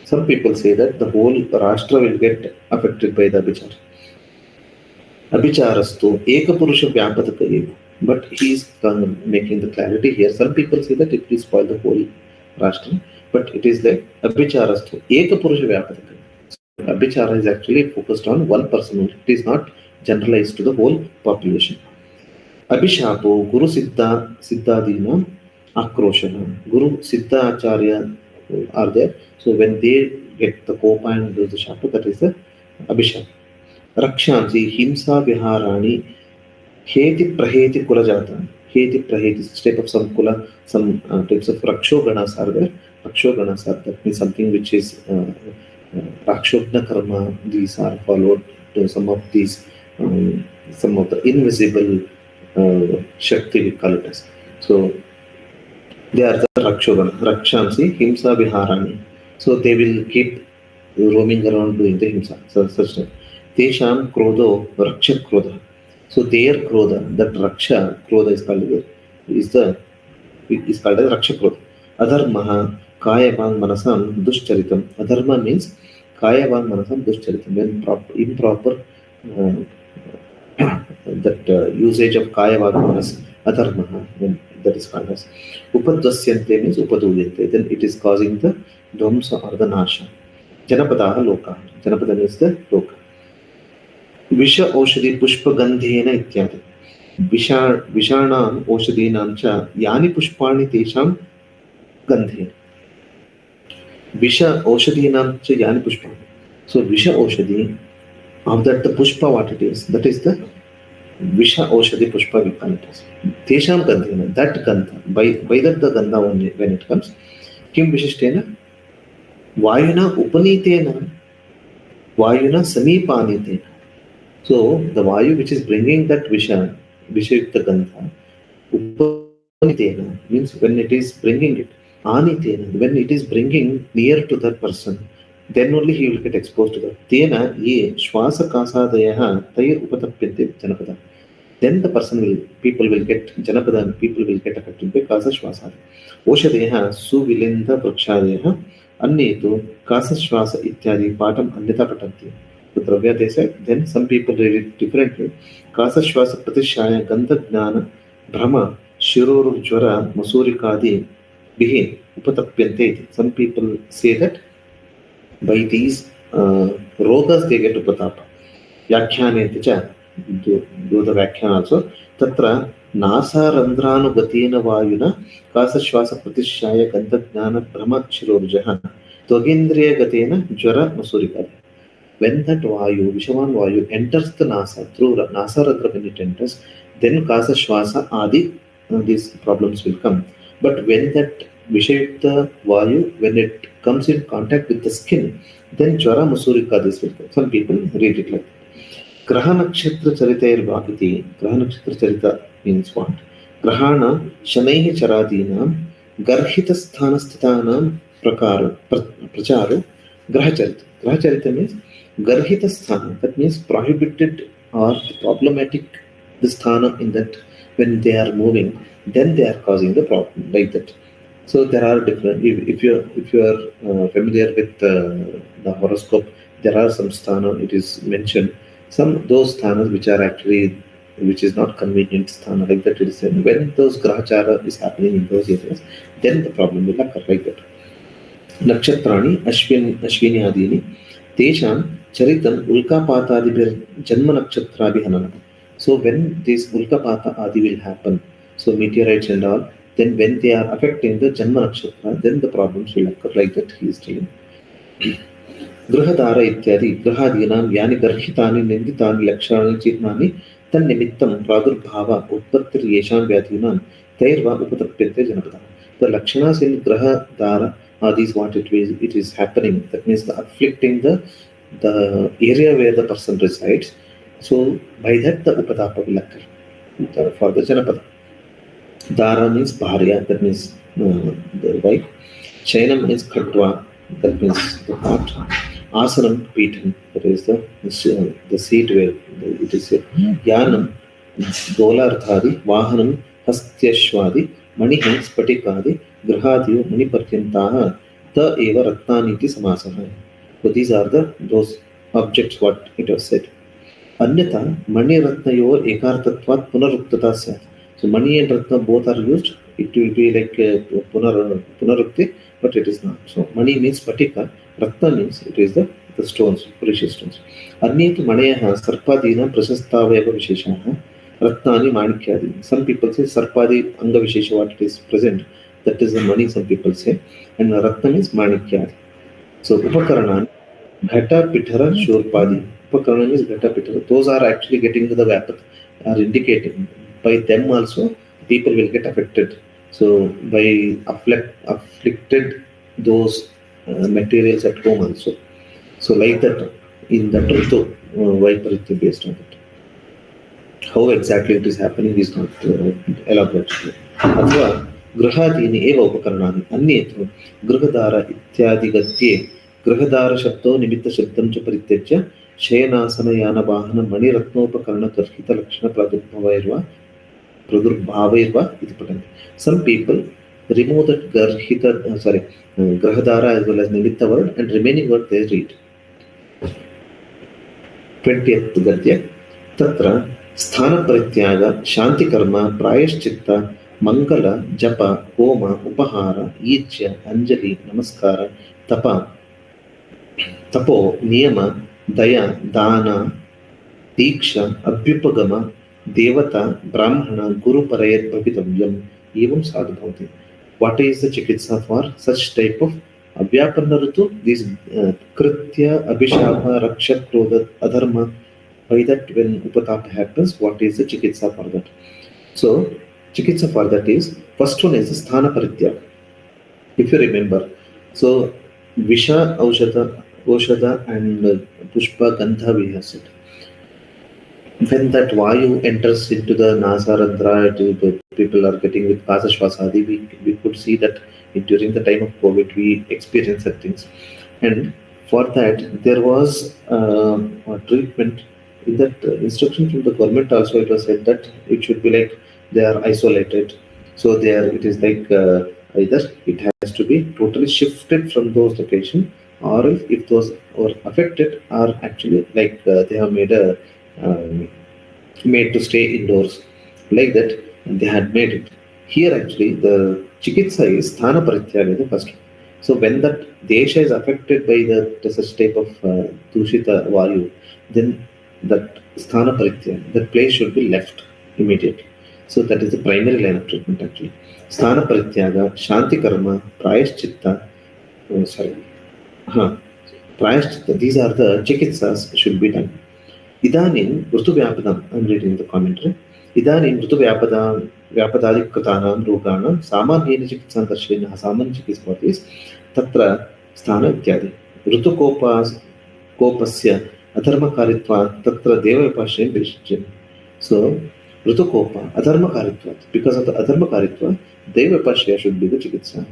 Some people say that the whole rashtra will get affected by the abhichara. Abhicharastu Ekapurusha Vyapataka eva. But he is making the clarity here. Some people say that it will spoil the whole Rashtra, but it is like Abhicharastu Ekapurusha Vyapataka. Abhichara is actually focused on one person. It is not generalized to the whole population. Abhishapo Guru Siddhadina Akroshana. Guru Siddha Acharya are there. So when they get the kopa and do the shapa, that is the Abhishap. Rakshansi Himsa Viharani Heti Praheti Kulajata. Heti Praheti, type of some kula, some types of Rakshoganas are there. Rakshoganas are, that means something which is Rakshogna Karma. These are followed to some of these, some of the invisible Shakti, we call it as. So they are the Rakshogana, Rakshansi, Himsa Viharani. So they will keep roaming around doing the Himsa. So such time. Tesham Krodho Rakshak Krodha. So their Krodha, that Raksha Krodha is called as Raksha Krodha. Adharmaha Kayavan Manasam Dushcharitam. Adharma means Kayavan Manasam Dushcharitam. When improper that usage of Kayavan Manas, Adharmaha, when that is called as Upadvasyante means Upaduyante. Then it is causing the Dhamsa or the Nasha. Janapadaha Loka. Janapada means the Loka. Visha Oshadi Pushpa Gandhena Ityadi. Vishanam Oshadinam cha Yani Pushpani Tesham Gandhena. Visha Oshadinam cha Yani Pushpani. So Visha Oshadi, of that the Pushpa what it is, that is the Visha Oshadi Pushpa we call it as. Tesham Gandhena, that Gandha, by that the Gandha only when it comes. Kim Vishishtena? Vayuna Upanitena, Vayuna Samipanitena. So the Vayu which is bringing that Vishayukta Gandha, Upanitena means when it is bringing it, Anitena, when it is bringing near to that person, then only he will get exposed to that. Tena ye Shwasa Kasadayaha Tayir Upatapyante Janapada. Then the people will get Janapada and people will get affected by Kasa Shwasa. Oshadeha Suvilinda Prakshadayaha Annetu Kasa Shwasa Ityadi Patam Annita Patanti. The Dravya they said, then some people read it differently. Kasa Shwasa Pratishaya Gandha Gnana Brahma Shiruru Jwara Masurikadi Bihin Upatapyante. Some people say that by these rogas they get Upatapa. Yakhyane cha do the Vakyan also. Tatra Nasa Randranu Gatina Vayuna Kasa Shwasa Pratishaya Gandha Gnana Brahma Shiruru Jahan Togindriya Gatena Jwara Masurikadi. When that Vayu, Vishavan Vayu enters the Nasa, through Nasa Randra when it enters, then Kasa Shwasa Adi, these problems will come. But when that Vishayukta Vayu, when it comes in contact with the skin, then Jwara Masurika this will come. Some people read it like that. Graha Nakshatra Charitair Vakiti, Graha Nakshatra Charita means what? Grahana Shanaihi Charadinam, Garhita Sthanasthitanam Prakara, Pracharu, Graha Charita. Graha Charita means Garhita Sthana, that means prohibited or problematic the sthana in that when they are moving, then they are causing the problem like that. So there are different. If you are familiar with the horoscope, there are some sthana. It is mentioned some those sthanas which are actually which is not convenient sthana like that. It is said when those grahachara is happening in those areas, then the problem will occur like that. Nakshatrani Ashwini Adini Tesham Charitam Ulkapatadibir Janma Nakshatrabhihanana. So when this Ulkapata Adi will happen, so meteorites and all, then when they are affecting the Janma Nakshatra, then the problems will occur like that he is telling. Grahadara Ityadi, Grahadinam Yani Garhitani Ninditani Lakshani Chitnani Tan Nimittam Pradurbhava Utpattir Yesham Vyadhinam Tairva Upatapyate Janapada. The Lakshanas in Grahadara are these what it is happening. That means the afflicting the area where the person resides. So by that the Upadapa will occur for the Janapada. Dara means Bharya, that means the wife. Shainam means Khatwa, that means the pot. Asanam, Pitan, that is the seat where it is said. Yanam, Dolarthadi, Vahanam, Hastyashwadi, Manihi, Spatikadi, Grahadiyo, Manipartyantaha, Ta Eva Ratnaniti Samasaha. So these are those objects what it was said. Anyata, Mani Ratnayor Ekartatvat Punaruktata Sat. So Mani and Ratna both are used. It will be like Punarukti, but it is not. So Mani means Patika, Ratna means it is the the stones, precious stones. अन्ये तु मणयः सर्पादीनां प्रशस्तावयव विशेषाः रत्नानि माणिक्यादि. Some people say sarpadi anga vishesha, what it is present, that is the money, some people say, and ratna means manikyadi. So upakaranani ghata pitara shurpadi. Upakarana means ghata pitara, those are actually getting into the vapat, are indicating by them also people will get affected. So by afflicted those materials at home also. So like that, in that ritu, Vaiparitya based on it. How exactly it is happening is not elaborated. अथवा गृहादीनि एव उपकरणानि अन्येषु गृहदार इत्यादिगत्ये गृहदारशब्दो निमित्तशब्दं च परित्यज्य शयनासनयानवाहनमणिरत्नोपकरणगर्हितलक्षणप्रादुर्भावैर्वा इति पठन्ति. Some people remove that grahadara as well as nimitta word and remaining word they read. 20th gadya tatra sthana parityaga shanti karma prayashchitta mangala japa homa upahara ijya anjali namaskara tapa tapo niyama daya dana diksha abhyupagama devata brahmana guru parayat bhavitavyam evam sadhu bhavati. What is the chikitsa for such type of Abhyapanna Ritu? These Kritya, Abhishapa, Raksha, Krodha, Adharma. By that, when Upatapa happens, what is the chikitsa for that? So, chikitsa for that is, first one is Sthana Paritya. If you remember, so Visha, Aushadha and Pushpa, Gandha we have said. When that Vayu enters into the Nasarandra, people are getting with Kasashvasadi, we could see that during the time of COVID, we experienced such things. And for that, there was a treatment. In that instruction from the government also, it was said that it should be like they are isolated. So it is like either it has to be totally shifted from those locations, or if those are affected are actually like they have made to stay indoors. Like that, they had made it. Here actually, the chikitsa is sthana parityaga, the first one. So when that desha is affected by such type of dushita vayu, then that sthana parityaga, that place should be left immediately. So that is the primary line of treatment actually. Sthana parityaga, shanti karma, prayashchitta, prayashchitta, these are the chikitsas should be done. Idanim Rutu Vyapadam, I'm reading the commentary. Idanim Rutu Vyapadadik Katanam Roganam Samanyena Chikitsan Darshena Saman Chikitspati Tatra Sthana Ityadi. Rutu Kopasya Adharma Karitva Tatra Deva Vipashya Vishjim. So Rutu Kopa Adharma Karitva. Because of the Adharma Karitva, Deva Vipashya should be the Chikitsa.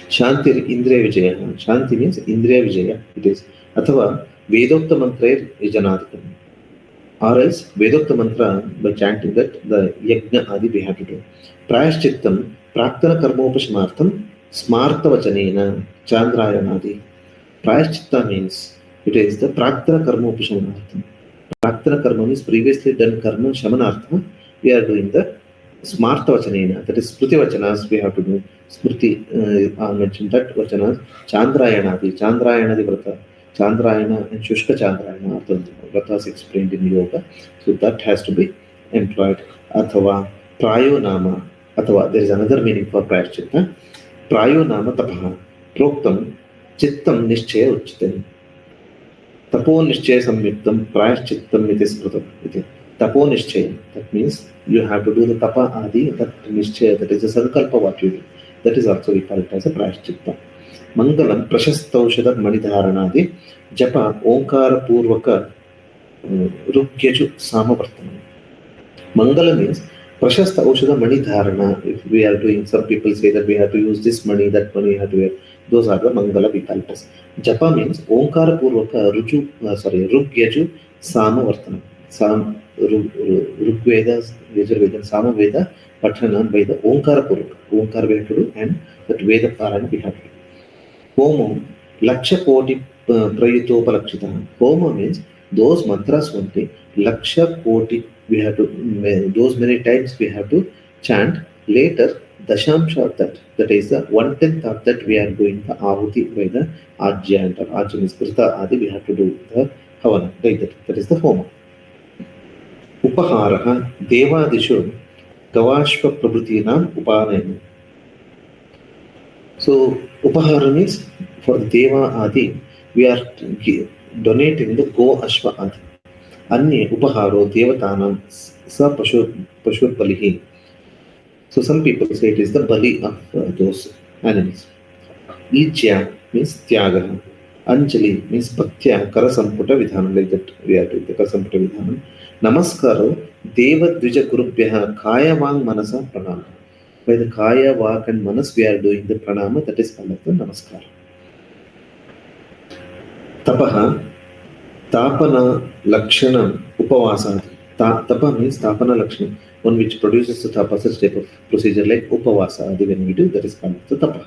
Shanti Indriya Vijaya. Shanti means Indriya Vijaya. It is. Athava Vedokta mantra yajanadikam. Or else Vedokta mantra, by chanting that, the yajna adi we have to do. Prayashchittam praktana karmopashamartham smarta vachanena chandrayanadi. Prayashchitta means it is the praktana karmopashamartham. Praktana karma means previously done karma shamanartha. We are doing the smarta vachanena, that is smriti vachanas we have to do. Smriti mentioned that vachanas chandrayanadi. Chandrayanadi vrata. Chandrayana and Shushka Chandrayana are the vratas explained in yoga. So that has to be employed. Athava Prayo Nama. Athava, there is another meaning for Prayashchitta. Prayo Nama Tapaha. Proktam Chittam Nishchaya Uchchitam. Tapo Nishchaya Samyuktam Prayashchittam Mitispratam. Tapo Nishchaya. That means you have to do the Tapa Adi, that Nishchaya, that is a Sankalpa what you do. That is also we call it as a Prayashchitta. Mangalam Prashastaushada Manidharanadi Japa Onkara Purvaka Rukyeju Samavartanam. Mangala means Prashasta Aushada Manidharana. If we are doing, some people say that we have to use this money, that money we have to wear. Those are the Mangala Vikalpas. Japa means Onkara Purvaka Rukyeju Samavartanam. Rugvedas, Yajurveda, Samaveda, Pathanam by the Onkara Purvaka. Onkara we have to do, and that Veda Parana we have to do. Homa Laksha Koti Prayutopalakshita. Homa means those mantras only. Laksha Koti we have to, those many times we have to chant. Later dashamsha of that, that is the 1/10 of that we are doing the ahuti by the ajya, and ajya means krita adi, we have to do the havana, like that. That is the homa. Upaharaha devadishu gavashva prabhutinam upanayam. So upahara means for the deva adi we are donating the go ashva adi. Anye upaharo devatanam sa pashur balihi. So some people say it is the bali of those animals. Ijya means tyaga. Anjali means patya karasamputa vidhanam, like that we are doing the karasamputa vidhanam. Namaskaro deva dvija gurubhyaha kaya vang manasa pranama. By the kaya, vak and manas we are doing the pranama, that is called the namaskara. Tapaha tapana lakshanam upavasati. Tapa means tapana lakshanam, one which produces the tapa, such type of procedure like upavasa adi when we do, that is called the tapa.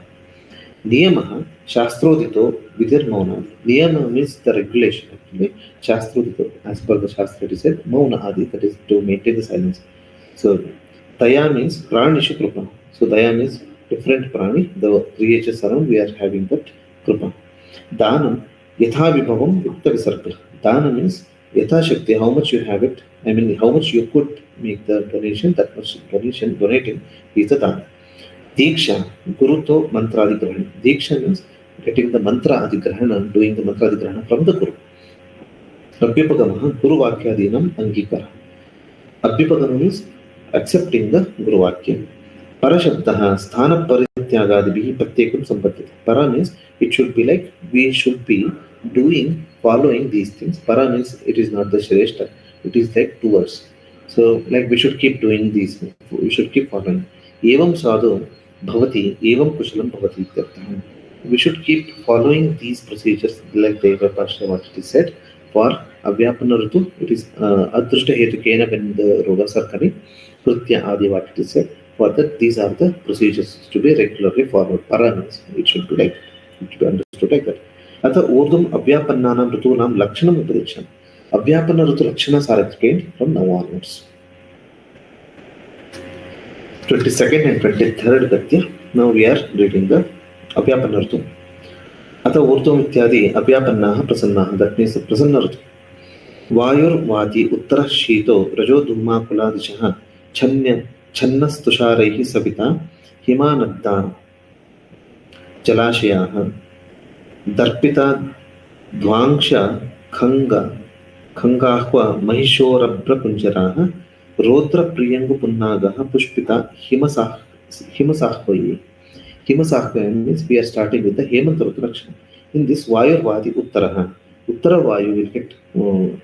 Niyamaha shastrodito vidir mauna. Niyama means the regulation, actually. Shastrodito, as per the shastra it is said, mauna adi, that is to maintain the silence. So daya means pranishu kripa. So daya means different prani, the creatures around, we are having that kripa. Danam yatha vibhavam yukta visarga. Dana means yatha shakti, how much you have it, I mean how much you could make the donation, that much donation, donating is the dana. Diksha, guruto mantra adigrahana. Diksha means getting the mantra adigrahana, doing the mantra adigrahana from the guru. Abhyapagamaha guru vakyadinam angikara. Abhyapagama means accepting the guru vakya. Parashabdaha sthana parityagadibihi pratyekam sampatyate. Para means it should be like we should be doing, following these things. Para means it is not the shrestha, it is like towards. So like we should keep doing these, we should keep following. Evam sadhu bhavati evam kushalam bhavati. We should keep following these procedures, like Deva Pasha what it is said. For avyapana ritu, it is adrushta hetukena, when the rogas are coming, kritya adi what it is said. For that, these are the procedures to be regularly followed. Para means it should be like, it should be understood like that. Atha urdum avyapannanam ritunam lakshanam upadichanam. Avyapana ritu lakshanas are explained from now onwards. 22nd and 23rd Gatya. Now we are reading the Avyapana Ritu. Atha urdum ityadi avyapannah prasannaha. That means the prasanna ritu. Vayur vati uttara shito rajo dhumma kuladishaha channastusharaihi savita himanadda jalashayaha darpita dvangsha khangahva mahishorabra kunjaraha rodra priyangu punnagaha pushpita himasahvayi. Himasahvayi means we are starting with the Hemanta Ritu Lakshana. In this Vayur Vati Uttaraha, Uttara Vayu will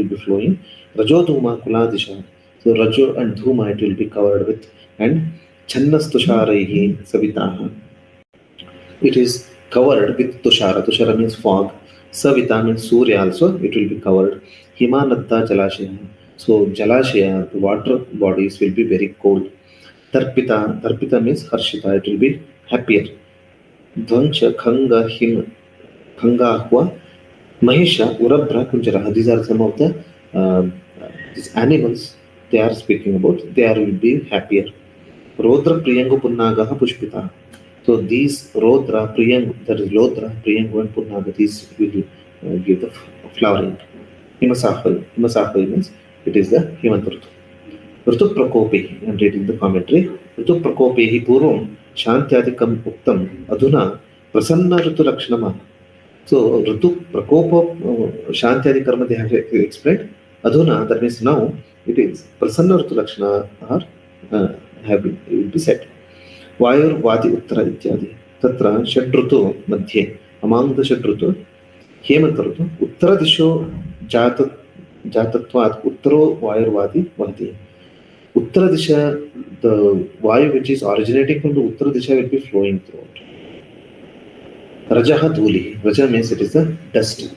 be flowing. Rajo Dhuma Kuladisha. So Rajo and Dhuma it will be covered with, and Channas Tusharaihi Savitaha. It is covered with Tushara. Tushara means fog. Savita means Surya also. It will be covered. Himanadda Jalashaya. So Jalashaya, the water bodies will be very cold. Darpita means Harshita. It will be happier. Dvangsha Khangahwa Mahisha Urabra Kunjaraha. These are some of the these animals they are speaking about. They will be happier. Rodra Priyangu Punnagaha Pushpita. So these Rodra, Priyangu, that is Lodra, Priyangu and Punnaga, these will give the flowering. Himasahvayi means it is the Hemanta Ritu. Ritu Prakopehi, I am reading the commentary. Ritu Prakopehi Purvam Shantyadikam Uktam Adhuna Prasanna Ritu Lakshanama. So Ritu Prakopa Shantyadi Karma they have explained. Adhuna, that means now, it is Prasanna Ritu Lakshana are will be said. Vayur Vati Uttara Ityadi. Tatra Shadrutu Madhye. Among the Shadrutu, Hemanta Ritu, Uttara Disho Jatatvat Uttaro Vayur Vati Vati. Uttara Disha, the Vayu which is originating from the Uttara Disha will be flowing throughout. Rajaha Dhuli. Raja means it is the dust.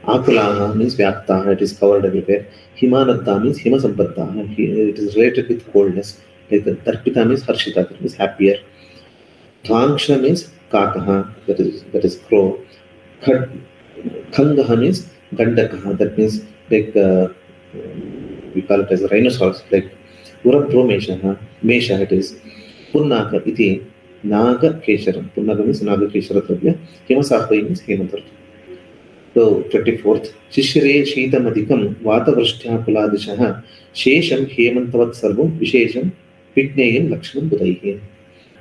Akulaha means Vyaptaha, it is covered everywhere. Himanadda means Himasampaddaha, it is related with coldness. Like the Darpita means Harshita, that means happier. Dvangsha means Kakaha, that is crow. Khangaha means Gandakaha, that means like we call it as a rhinoceros, like Urabro Mesha it is. पुन्नाक इति नागकेशरं. Punnaka means Nagakeshara Dravya. Himasahai means Hemant. So 24th शिशिरे शीतमधिकं वातवृष्ट्याकुलादिशः शेषं हेमन्तवत् सर्वं विशेषं विज्ञेयं लक्षणं बुधैः.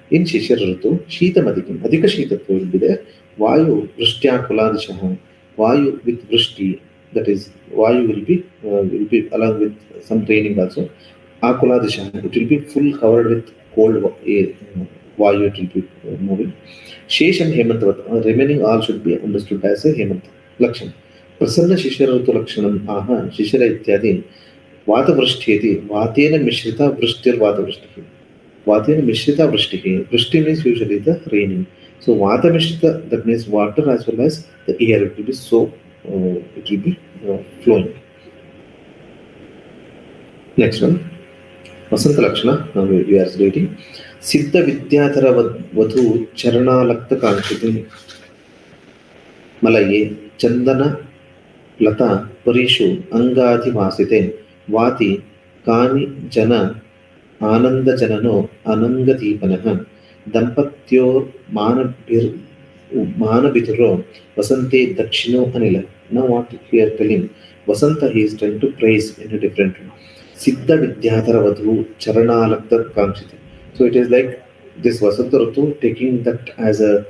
In Shishir Ritu, Sheetamadikam, Adhika Sheetatva will be there. Vayu Vrishtyakulaadishaha, Vayu with Vrishti, that is, Vayu will be along with some training also. Akuladishaha, it will be full covered with cold air. Vayu it will be moving. Shesham Hemantavat, remaining all should be understood as a Hemanta. Lakshana. Prasanna Shishira Ritu Lakshanam Aha, Shishira Ityadi, Vata Vrishtyati, Vatena Mishrita Vrishtir Vata Vrishti. Vatena Mishrita Vrishti. Vrishti means usually the raining. So Vata Mishrita, that means water as well as the air. It will be so, it will be flowing. Next one. Vasanta Lakshana, now we are reading. Siddha Vidyadhara Vadhu Charana Lakta Kanchiti Malaye Chandana Lata Parishu Angadi Vasite Vati Kani Jana Anand जननो अनंगदीपनः दंपत्योर मानबिदुरो वसंते दक्षिणो Anil. Now what he is telling, Vasanta he is trying to praise in a different way. Siddha Vidyadhara Vadhu Charanalakta Kanchite. So it is like this Vasanta Ritu taking that as a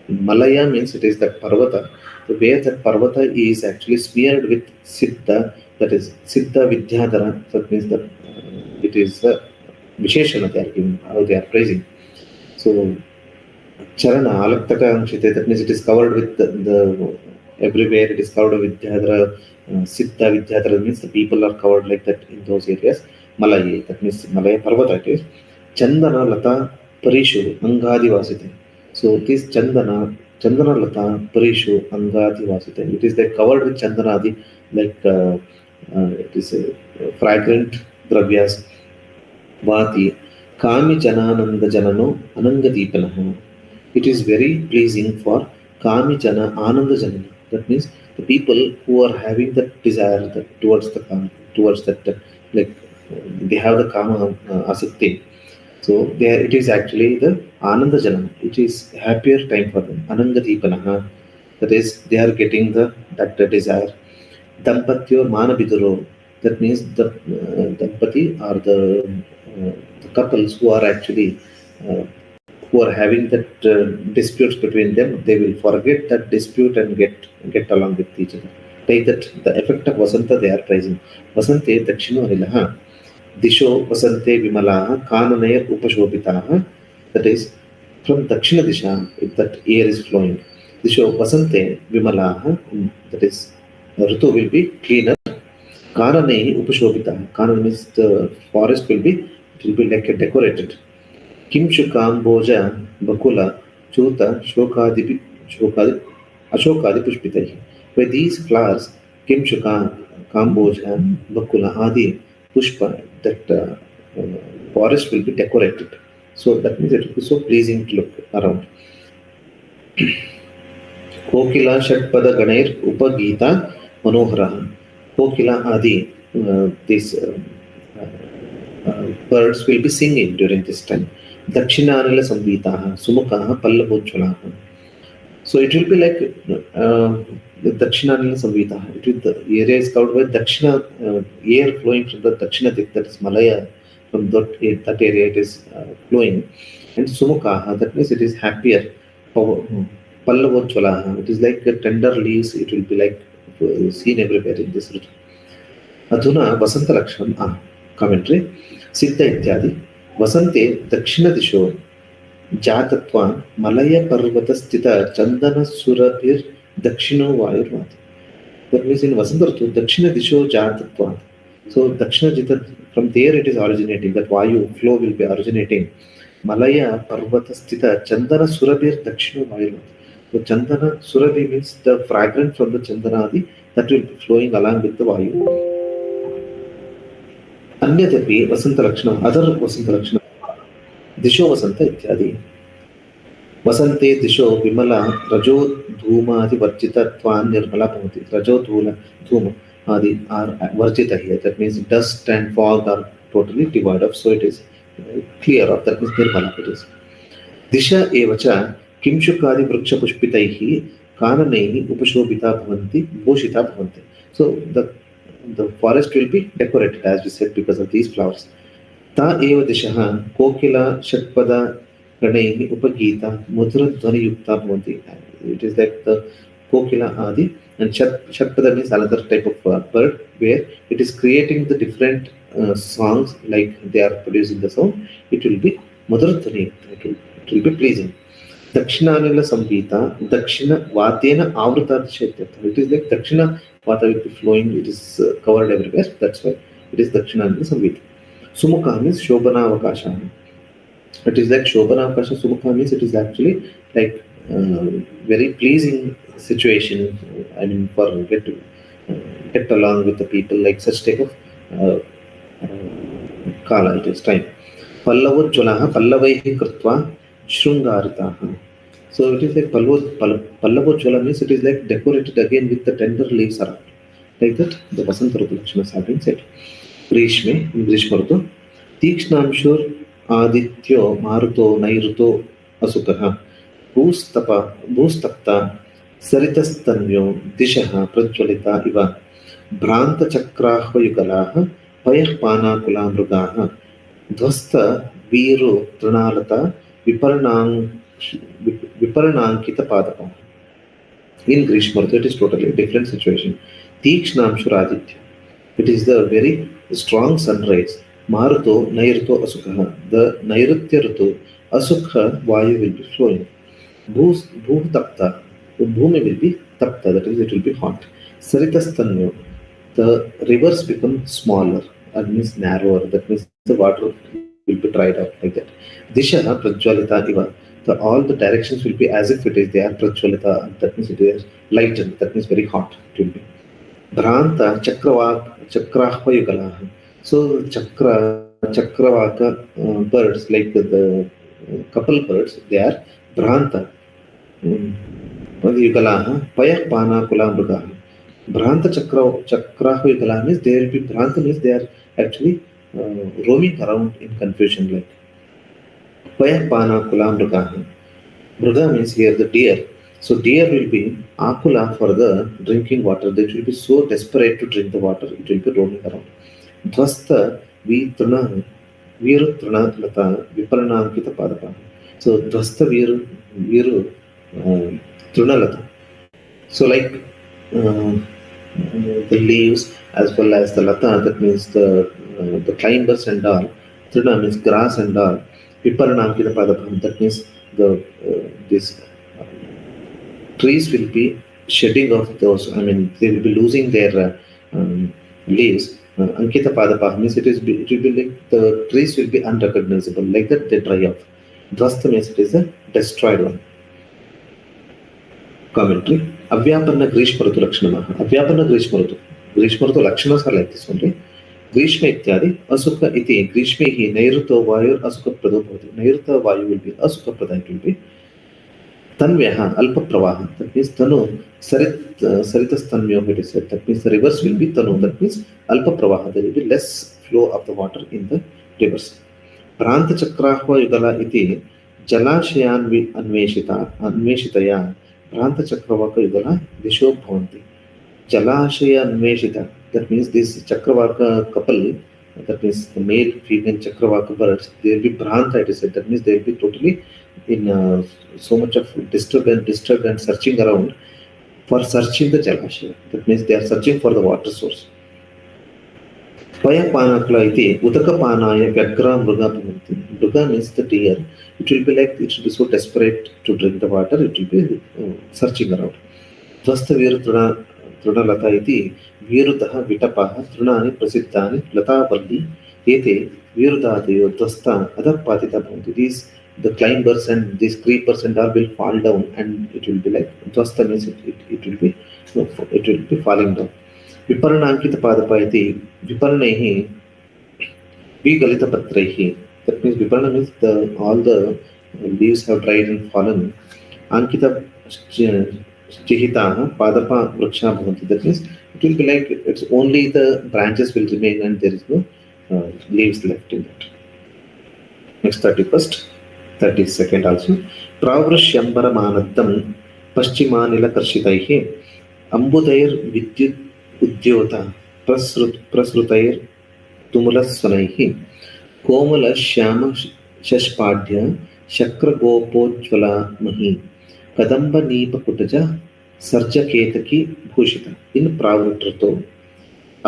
Malaya means it is that Parvata. The way that Parvata is actually smeared with Siddha, that is Siddha Vidyadhara, that means that it is the Visheshana they are giving, how they are praising. So, Charana, Alaktaka Anshite, that means it is covered with the everywhere, it is covered with Vidyadhara, Siddha Vidyadhara means the people are covered like that in those areas. Malaye, that means Malaya Parvata it is. Chandana Lata Parishu Angadi Vasite. So, it is Chandana Lata Parishu Angadi Vasite. It is like covered with Chandanadi, like it is fragrant Dravyas. Vati Kami Janananda Janano Anangadipanaha. It is very pleasing for Kami Jana Ananda Janana. That means the people who are having that desire that towards the Kama, towards that like they have the Kama Asakti. So there it is actually the Ananda Janana. It is happier time for them. Anangadipanaha. That is they are getting that desire. Dampatyo Manabiduro. That means the Dampati are the couples who are actually who are having that disputes between them. They will forget that dispute and get along with each other. Take that the effect of Vasanta they are praising. Vasante Dakshino Anilaha Disho Vasante Vimalaha Kananaya Upashobitaha. That is from Dakshina Disha, if that air is flowing. Disho Vasante Vimalaha, that is Ritu will be cleaner. Kanane Upashobita. Kanan means the forest will be like a decorated. Kimshu Kamboja Bakula Chuta Shokadi Ashokadi Pushpitai. By these flowers, Kimshuka Kamboja Bakula Adi Pushpa, that forest will be decorated. So that means it will be so pleasing to look around. Kokila Shatpada Ganair Upagita Manohara. Kokila Adi, these birds will be singing during this time. Dakshinanila Sambhitaha, Sumukhaha, Pallavochvalaha. So it will be like the Dakshinanila Sambhitaha. The area is covered by Dakshina, air flowing from the Dakshina, that is Malaya, from that area it is flowing. And Sumukhaha, that means it is happier. Pallavochvalaha, it is like the tender leaves, it will be like seen everywhere in this ritu. Adhuna Vasanta Lakshanam commentary. Siddha Ityadi Vasante Dakshina Disho Jatatva Malaya Parvata Sthita Chandana Surabhir Dakshino Vayurvati. That means in Vasanta Ritu Dakshina Disho Jatatva. So Dakshina Jita, from there it is originating, that Vayu flow will be originating. Malaya Parvata Sthita Chandana Surabhir Dakshino Vayurvati. So Chandana Surabhi means the fragrance from the Chandanadi that will be flowing along with the Vayu. Anyadapi Vasanta Lakshanam, other Vasanta Lakshanam. Disho Vasanta Ityadi. Vasante Disho Vimala Rajo Dhuma Adi Varjita Tvan Nirmala Bhavati. Rajo Dhuma Adi are Varjita here. That means dust and fog are totally devoid of. So it is clear of, that means nirmala it is. Disha eva cha kimshukadi vriksha pushpitaiः kananaiः upashobhita bhavanti bhushita bhavanti. So the forest will be decorated, as we said, because of these flowers. Ta eva dishaha kokila षट्पदा गणैः उपगीता मधुरध्वनियुक्ता bhavanti. It is like the kokila adi, and षट्पदा means another type of bird where it is creating the different songs, like they are producing the sound. It will be madhuradhvani, it will be pleasing. Dakshinanila Samhita, Dakshina Vatena Avrata Kshetrata. It is like Dakshina Vata will be flowing, it is covered everywhere. That's why it is Dakshinanila Samhita. Sumukha means Shobhana Avakasha. It is like Shobhana Avakasha. Sumukha means it is actually like very pleasing situation. I mean, for get along with the people, like such type of kala, it is time. Pallavojjalaha Pallavaihi Krutva Shrungaritaha. So it is like Pallavojjala means it is like decorated again with the tender leaves around. Like that, the Vasanta Rutu Lakshanas have been said. Grishme, in Grishma Rutu, Tikshnamshur Adityo Maruto Nairuto Asukaha Bhustapta Saritastanyo Dishaha Prajwalita Iva Bhranta Chakrahva Yugalaha Payapana Kulamrugaha Dhwasta Viru Tranalata Viparanankita Padapa. In Grishma Rutu, it is totally a different situation. Tikshnamshur Aditya. It is the very strong sunrise. Maruto Nairuto Asukha. The Nairutya Rutu Asukha Vayu will be flowing. Bhu Tapta. The Bhumi will be Tapta, that is, it will be hot. Saritastanyo. The rivers become smaller, that means narrower, that means the water will be dried up, like that. Disha Prajwalita Iva. All the directions will be as if it is there, Prajwalita, that means it is lightened, that means very hot it will be. Bhranta Chakrahva Yugalaha. So Chakravaka birds, like the couple birds, they are Bhranta Yugalaha Payapana Kulamrugaha. Bhranta Chakrahva Yugalaha means they will be, Bhranta means they are actually roaming around in confusion, like Payapana Kulamrugaha. Mruga means here the deer. So deer will be akula for the drinking water. They will be so desperate to drink the water. It will be roaming around. Dhwasta Viru Trunalata Viparanankita Padapa. So Dhwasta Viru Trunalata. So like the leaves as well as the lata, that means the climbers and all. Truna means grass and all. Viparanankita Padapa, that means the this trees will be shedding off those, I mean, they will be losing their leaves. Ankita Padapa means it will be like the trees will be unrecognizable, like that they dry up. Dhwasta means it is a destroyed one. Commentary. Avyapana Grishma Rutu Lakshanamaha. Avyapana Grishma Rutu. Grishma Rutu Lakshanas are like this only. Grishma Ityadi Asukha Iti Grishmehi Nairuto Vayur Asukha Prado Bhavati. Nairuto Vayu will be Asukha Prada, it will be. Tanvyaha Alpa Pravaha, that means Tanu Saritastanmyo, it is said. That means the rivers will be Tanu, that means Alpa Pravaha, there will be less flow of the water in the rivers. Bhranta Chakrahva Yugala Iti Jalashayan Anveshitaya Bhranta Chakravaka Yugala Disho Bhavanti. Jalashaya Anveshita, that means this Chakravaka couple, that means the male, female Chakravaka birds, they will be Bhranta, it is said. That means they will be totally in so much of disturbed and searching around for searching the Jalashaya. That means they are searching for the water source. Payapanakla iti Udakapanaya Vyagra Mruga Bhavanti. Mruga means the deer. It will be like, it will be so desperate to drink the water, it will be searching around. Dhwasta Viru Trunalata iti Virutaha Vitapaha Trunani Prasiddhani Lata Valli Ete Virudadayo Dhwasta Adapatita Bhavanti. These the climbers and these creepers and all will fall down, and it will be like Dhwasta means it will be falling down. Viparanankita Padapa iti Viparanaihi Vigalita Patraihi. That means Viparana means all the leaves have dried and fallen. Ankita Chihitaha Padapa Vriksha Bhavanti. That means it will be like it's only the branches will remain and there is no leaves left in that. Next 31st, 32nd also. Pravrishyambaramanaddam paschimanilakarshitaiः ambudayir vidyut udyota prasrutayir tumulasvanaiः कोमल श्याम शष्पाढ्य शक्र गोपोज्वला मही कदंब नीप कुटज सर्ज केतकी भूषित इन प्रावृत ऋतु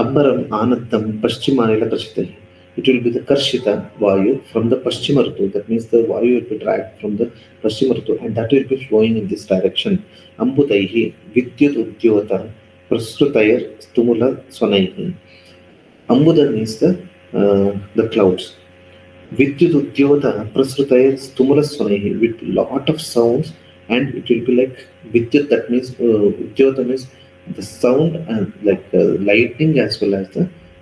अंबरम आनंदम पश्चिमानिल कर्षित. It will be the karshita vayu from the paschima ritu. That means the vayu will be dragged from the paschima ritu and that will be flowing in this direction. Ambudaihi vidyut udyota prasrutayir stumula swanaihi. Ambuda means the clouds. Vidyut udyota prasrutayir stumula swanaihi, with lot of sounds, and it will be like vidyut, that means udyota means the sound and like lightning as well as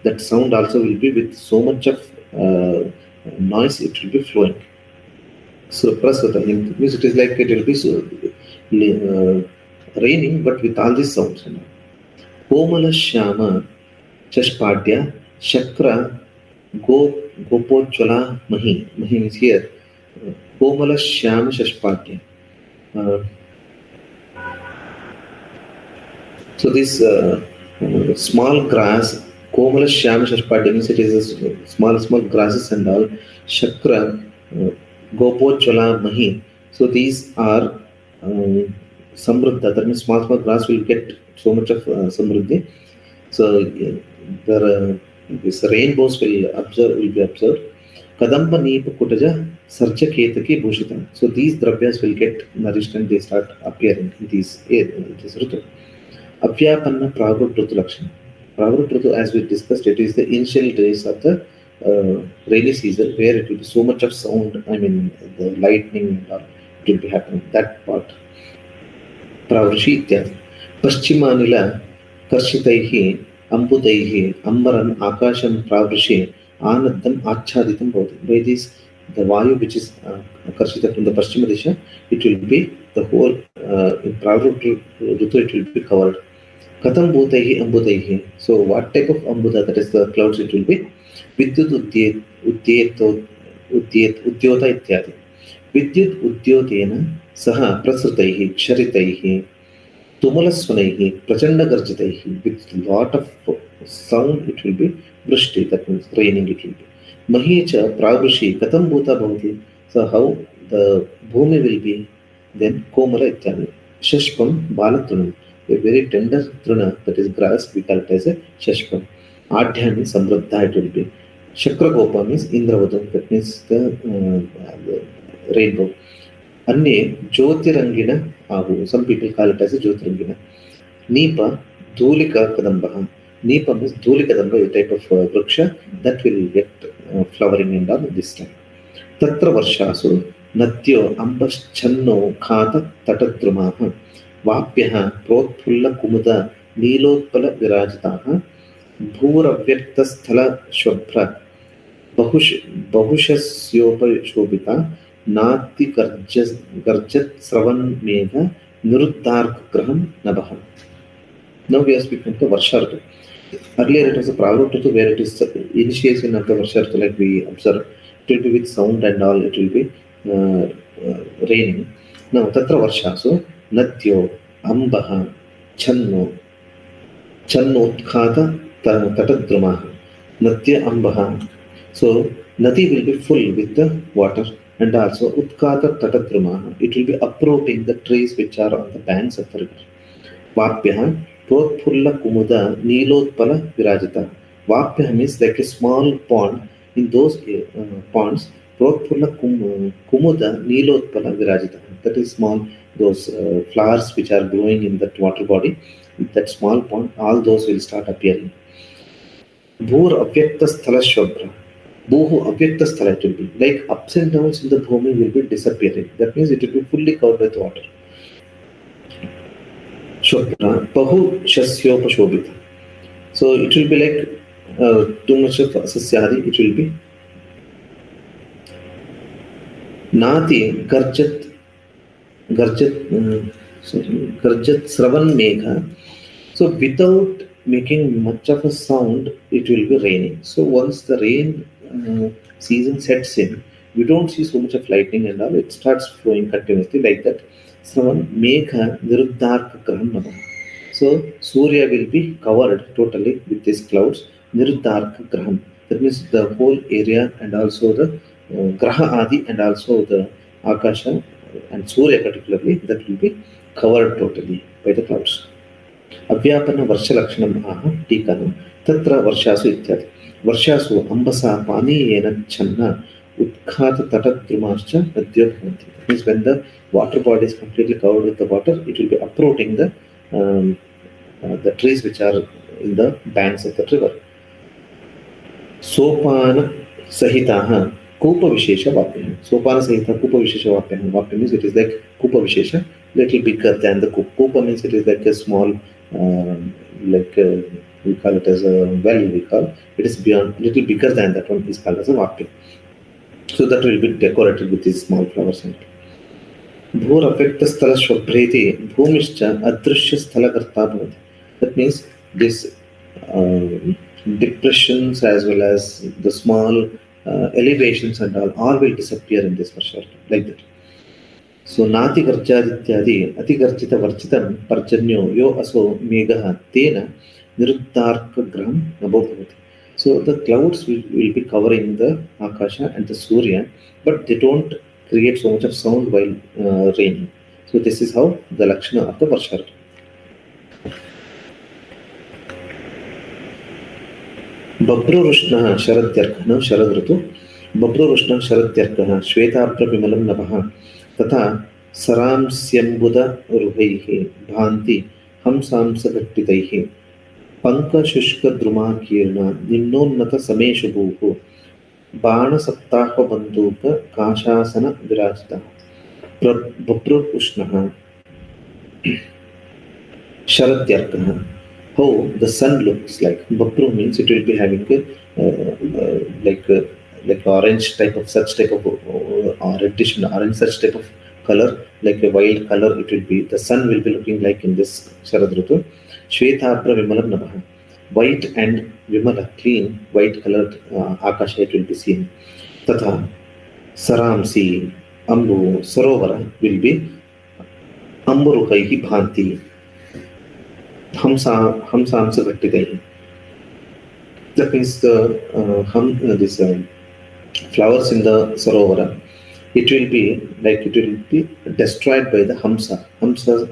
that sound also will be with so much of noise, it will be flowing. So prasruta means it is like it will be raining but with all these sounds. Komala Shyama Chashpadya Shakra Gopojwala Mahi. Mahi is here. Komala Shyama Chashpadya. So this small grass, Komala Shyama Chashpadya means it is small grasses and all. Shakra Gopojwala Mahi. So these are Samruddha. That means small grass will get so much of Samruddhi. So this rainbows will be observed. Kadamba Neepa Kutaja Sarja Ketaki Bhushita. So these dravyas will get nourished and they start appearing in this Ritu. Avyapana Pravrut Ritu Lakshana. Pravrut Ritu, as we discussed, it is the initial days of the rainy season where it will be so much of sound, I mean the lightning and all, it will be happening. That part. Pravrishi Ityadi. Paschimānila Karshitaihi Ambudaihi Ambaran Akasham Pravrishi Anandam Achaditam Bhavati. By this, the Vayu which is Karshita from the Paschima Disha, it will be the whole in Pravrut Ritu, it will be covered. Katam Bhutaihi Ambudaihi. So what type of Ambuda, that is the clouds, it will be Vidyut Udyota Ityadi. Vidyut Udyotena Saha Prasrutaihi Ksharitaihi Tumulasvanaihi Prachanda Garjitaihi. With lot of sound it will be Vrishti, that means raining it will be. Mahicha Pravrishi Katam Bhuta Bhavati. So how the Bhumi will be then Komala Ityadi. Shashpam Balatrunam, a very tender truna, that is grass, we call it as a Shashpam. Adhya means Samruddha it will be. Shakragopa means Indravadam, that means the rainbow. Anye Jyotirangina Ahu, some people call it as a Jyotirangina. Nipa Dhulika Kadambaha. Nipa means Dhulika Kadamba, a type of vriksha that will get flowering and all this time. Tatra Varshasu Natyo Ambaschanno Khata Tatadrumaha Vapyaha Protpulla Kumuda Nilotpala Virajitaha Bhuravyakta Sthala Shwabhra Bahushasyopa Shobita Nati Garjat Sravan Megha Niruddark Graham Nabaha. Now we are speaking of the Varsha Ritu. Earlier it was a Pravrut Ritu where it is initiation of the Varsha Ritu, like we observed. It will be with sound and all, it will be raining. Now Tatra Varshasu Natyo Ambaha Channo Channotkhata Tatadrumaha Natya Ambaha. So Nadi will be full with the water, and also Utkata Tatadrumaha. It will be uprooting the trees which are on the banks of the river. Vapyaha Protpulla Kumuda Nilotpala Virajita. Vapyaha means like a small pond. In those ponds, Protpulla Kumuda Nilotpala Virajita. That is small, those flowers which are growing in that water body. That small pond, all those will start appearing. Bhur Avyakta Sthala Shwabhra. Bhuhu Avyakta Sthala, it will be like ups and downs in the bhumi will be disappearing. That means it will be fully covered with water. Shwabhra Bahu Shasyopa Shobita. So it will be like too much of sasyadi, it will be. Nati Garjat Sravan Megha. So without making much of a sound, it will be raining. So once the rain season sets in, we don't see so much of lightning and all. It starts flowing continuously like that. Sravan Megha Nirudharka Graham Namaha. So Surya will be covered totally with these clouds. Nirudharka Graham. That means the whole area and also the Graha Adi and also the Akasha and Surya particularly, that will be covered totally by the clouds. अव्यापन वर्षलक्षणम् आह टीकानु तत्र वर्षासु इत्यादि. वर्षासु अम्बसा पानीयेन छन्न उत्खाततटद्रुमाश्च नद्यो भवन्ति. That means when the water body is completely covered with the water, it will be uprooting the trees which are in the banks of the river. सोपान सहिताः कूपविशेषवाप्यः. सोपान सहिता कूपविशेषवाप्यः. Vapya means it is like कूपविशेष, little bigger than the kupa. Kupa means it is like a small, we call it as a well. We call it is beyond, little bigger than that one is called as a vapya. So that will be decorated with these small flowers. Bhur affecta sthala shwabhreti bhumischa adrushya sthala karta bhavati. That means this depressions as well as the small elevations and all will disappear in this varsha, like that. So Nati Garjadityadi Atigarjita Varchitam Parjanyo Yo Aso Megha Tena Nirudharka Graham Nabhavati. So the clouds will be covering the Akasha and the Surya, but they don't create so much of sound while raining. So this is how the Lakshana of the Varsha. Babrurushna Sharadyarkha Sharadrutu Babrurushna Sharadyarkha Shvetabra Vimalam Navaha तथा सरांस्यम्बुद रुहैः भान्ति हंसांसघट्टितैः पङ्कशुष्कद्रुमाकीर्ण निम्नोन्नतसमेषु भूः बाणसप्ताहबन्दूककाशासनविराजितः बभ्रुरुष्णः शरद्यार्कः. How the sun looks like. Babru means it will be having like orange type of, such type of reddish and orange, such type of color, like a wild color it will be. The sun will be looking like in this Sharad Ritu. Shvetabra Vimalam Namaha. White and Vimala, clean, white colored Akasha it will be seen. Tatha Saramsi, Ambu, Sarovara will be Amburukaihi Bhanti. Hamsamsa Gattitai. That means the flowers in the Sarovara, it will be destroyed by the Hamsa. Hamsa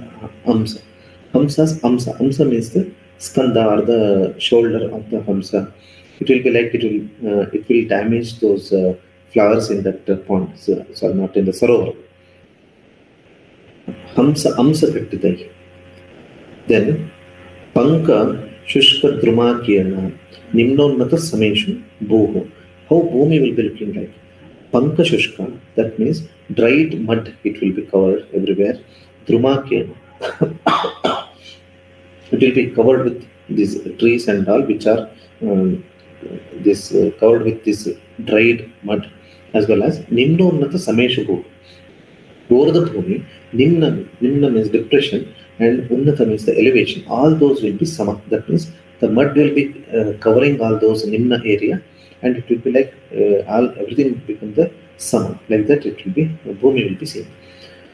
means the skanda or the shoulder of the Hamsa. It will be like it will damage those flowers in that pond, sorry, not in the Sarovara. Hamsa Gattitai. Then Panka Shushka Drumakiyana Nimnonnata Sameshu Bhuhu. How Bhumi will be looking like. Panka Shushka, that means dried mud, it will be covered everywhere. Drumakiyana. It will be covered with these trees and all, which are covered with this dried mud, as well as Nimnonnata Sameshu Bhuhu. Over the Bhumi, Nimna means depression, and Unnata means the elevation. All those will be Sama. That means the mud will be covering all those Nimna area, and it will be like everything will become the Sama. Like that it will be, Bhumi will be seen.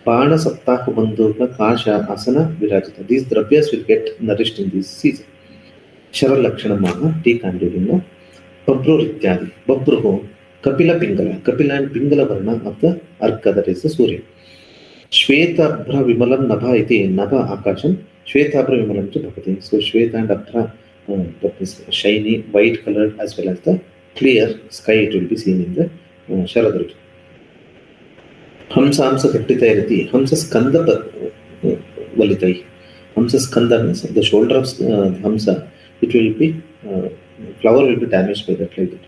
Pana Saptaha Bandhuka Kasha Asana Virajita. These dravyas will get nourished in this season. Shara Lakshana Maha, take and reading. Babru Rityadi. Babruho, Kapila Pingala. Kapila and Pingala Varna of the Arka, that is the Surya. Shvetabhra Vimalam Nabha iti Nabha Akasham. Shvetabhra Vimalam to Bhakati. So Shveta and Abhra, that is shiny, white colored, as well as the clear sky it will be seen in the Sharad Ritu. Hamsa Gattitai. Hamsa Skanda Valitai. Hamsa Skanda means the shoulder of Hamsa, it will be, flower will be damaged by that, like that.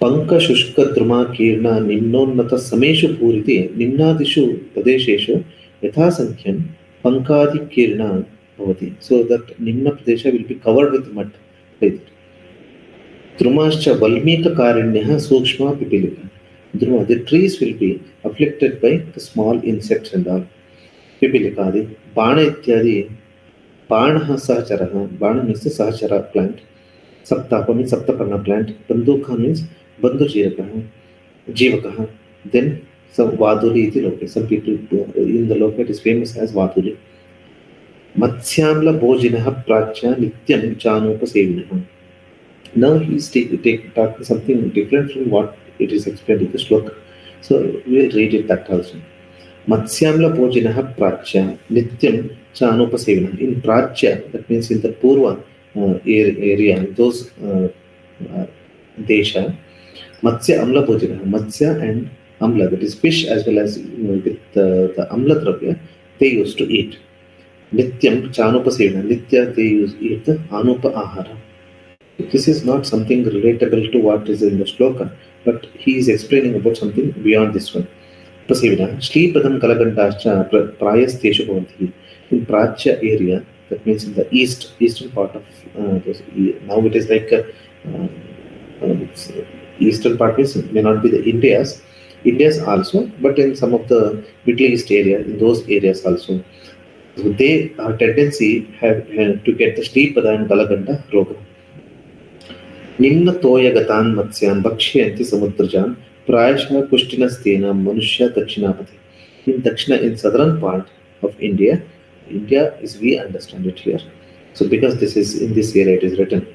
Panka Shushka Druma Kirna Nimnonnata Sameshu Puriti Nimnadishu Padesheshu Yatha Sankhyan Pankadi Kirna Bhavati. So that Nimna Padesha will be covered with mud. Like that. Drumascha Valmika Karinyaha Sukshma Pipilika. Druma, the trees will be afflicted by the small insects and all. Pipilikadi. Bana Ityadi. Banaha Sahacharaha. Bana means the Sahachara plant. Saptapa means Saptaparna plant. Banduka means Bandhujirakaha. Jivakaha. Then some Vaduli iti loke. Some people in the loke it is famous as Vaduli. Matsyamla Bojinaha Pracha Nityam Chanupa Sevinaha. Now he is talking something different from what it is explained in the sloka. So we will read it that also. Matsyamla Bojinaha Pracha Nityam Chanupa Sevinaha. In Pracha, that means in the Purva area, those Desha, Matsya Amla Bhojana, Matsya and Amla, that is fish as well as with the Amla Dravya, they used to eat. Nityam Chanupa Sevana, Nitya they eat the Anupa Ahara. This is not something relatable to what is in the shloka, but he is explaining about something beyond this one. Pasevana, Shlipadam Kalagandascha Prayasteshu Bhavanti. In Prachya area, that means in the eastern part of now it is like eastern part means may not be the India's also, but in some of the Middle East area, in those areas also. So they are tendency have to get the Shlipada and Kalaganda Roga. Nimna Toya Gatan Matsyan Bhakshayanti Samudrajan Prayashah Kushtinastena Manushya Dakshinapati. In Dakshina, in southern part of India is we understand it here. So because this is in this area it is written.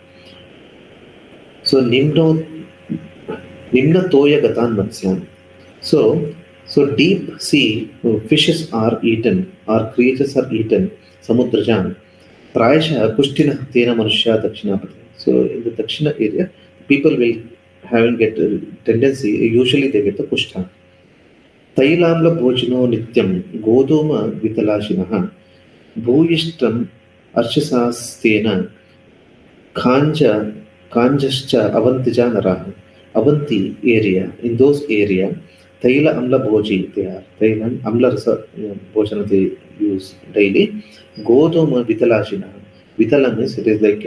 So Nimna Toya Gatan Matsyan. So deep sea fishes are eaten or creatures are eaten Samudrajan. Prayasha Kushtina Tena Manushya Dakshinapati. So in the Dakshina area, people will get a tendency, usually they get the Kushtha. Tailamla Bhojino Nityam Goduma Vitalashinaha Bhuyishtam Archasastena Kanjascha Avantija Naraha. Avanti area, in those area, Taila Amla Bhoji, they are Taila Amla Rasa Bhojana they use daily. Goduma Vitalashina. Vitala means it is like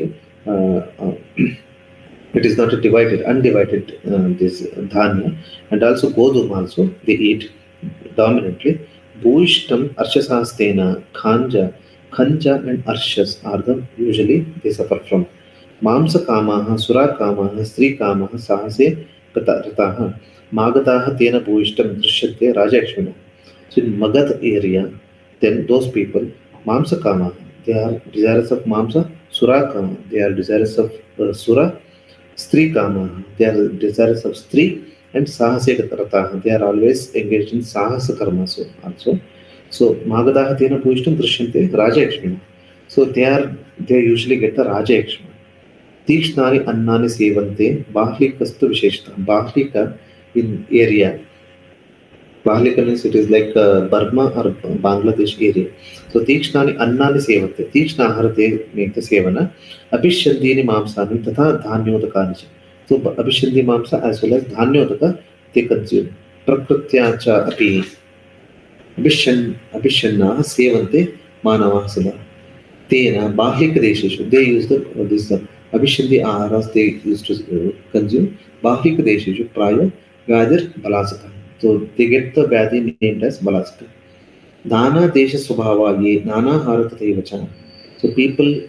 it is not a undivided this dhanya, and also Godum also they eat dominantly. Bhuishtam Arshasastena Khanja and Arshas are the usually they suffer from. Mamsa Kamaha, Sura Kamaha, Sri Kamaha, Sahase Rataha, Magataha Tena Bhuishtam Drishyate Rajakshmina. So in Magad area, then those people, Mamsa Kamaha, they are desirous of Mamsa, Sura Kama, they are desirous of Sura, Stri Kama, they are desirous of Stri, and Sahase Rataha, they are always engaged in Sahasa Karmas also. So Magadaha Tena Bhuishtam Drishyate Rajakshmina. So they usually get the Rajakshmina. Tikshnani Annani Sevante, Bahlikastu Visheshta. Bahlika in area. Bahlika means it is like Burma or Bangladesh area. So Tikshnani Annani Sevante. Tikshna they make the Sevana. Abhishandini Mamsani Tata Dhanyodakanicha. So Abhishandi Mamsa as well as Dhanyodaka they consume. Prakrityacha Api Abhishanna Sevante Manava Sada. Tena Bahlika Desheshu. They use this Abhishandi Aharas they used to consume. Bahlika Desheshu Praya Gadir Balasaka. So they get the Vyadi named as Balasaka. Dana Desha Subhava Ye Nana Haratatayevacha. So people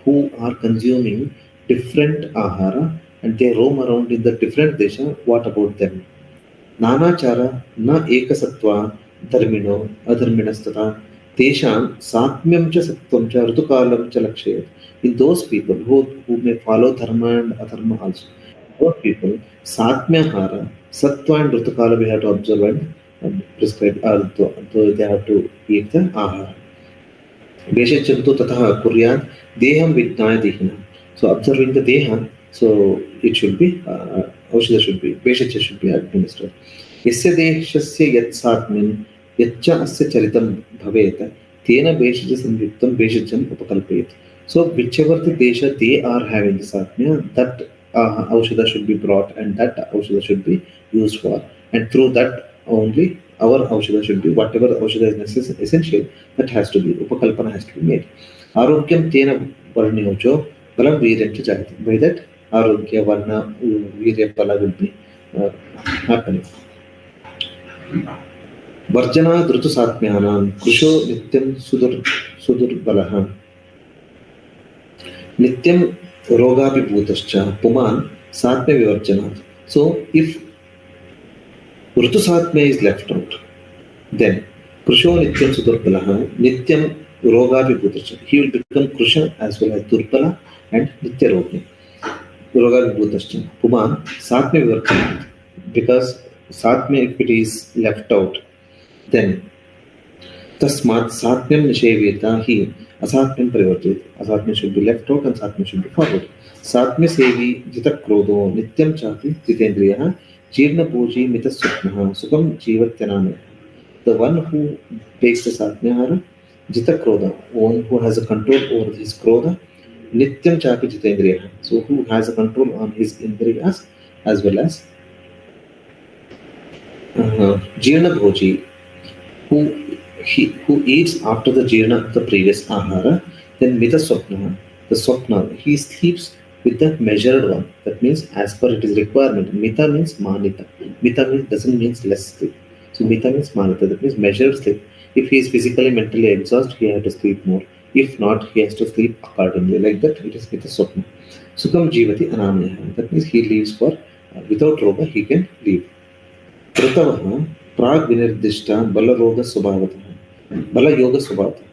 who are consuming different Ahara and they roam around in the different Desha, what about them? Nanachara na ekasatva dharmino adharminastata tesham satmyam cha sattvam cha ritukalam cha lakshayat. In those people who may follow dharma and adharma also, those people satmyahara, sattva and ritukala we have to observe and prescribe, they have to eat the ahara. Veshachantu tataha kuryat deham vidnaya dehina. So observing the deha, so it should be Aushadha should be, Veshacha should be administered. Yasya deshasya yat satmin yaccha asya charitam bhavet tena veshacha samyuktam veshacham upakalpayat. So whichever the desha they are having the satmya, that Aushadha should be brought and that Aushadha should be used for. And through that only our Aushadha should be, whatever Aushadha is necessary, essential, that has to be, Upakalpana has to be made. Arogyam tena varnyojo balam veeryam cha jayate. By that Arogya, Varna, Virya, Bala will be happening. Varjana Drutu Satmyanam, Kusho Nityam Sudur Balaha. Nityam Rogapi Bhutascha, Puman, Satmya Vivarjanat. So if Rutusatmya is left out. Then Krusho Nityam Sudurpalaha, Nityam Rogabhibhutascha. He will become Krusha as well as Durpala and Nitya Rogi. Rogabhibhutascha. Puman Satmya Vivartana. Because Satmya, if it is left out, then Tasmat Satmyam Nisheveta he Asatmyam Parivartit. Asatmya should be left out and Satmya should be followed. Satmya Sevi Jita Krodho Nityam Chati Jitendriyaha Jirna Puji Mita Suknaha Sukam Jivatyanamaya. The one who takes the Satmyahara, Jita Krodha, one who has a control over his Krodha, Nityam Chapi Jitendriyaha. So who has a control on his Indriyas as well as Jirna Bhoji, who eats after the Jirna of the previous Ahara, then Mita Swapna, the Swapna, he sleeps with the measured one. That means as per his requirement. Mita means Manita. Mita means doesn't mean less sleep. So Mita means Manita, that means measured sleep. If he is physically, mentally exhausted, he has to sleep more. If not, he has to sleep accordingly. Like that, it is Mita Swapna. Sukham Jivati Anamyaha. That means he leaves for, without roga, he can leave. Pratavaha Prag Vinirдishta Balaroga Subhavataha. Bala Yoga Subhavataha.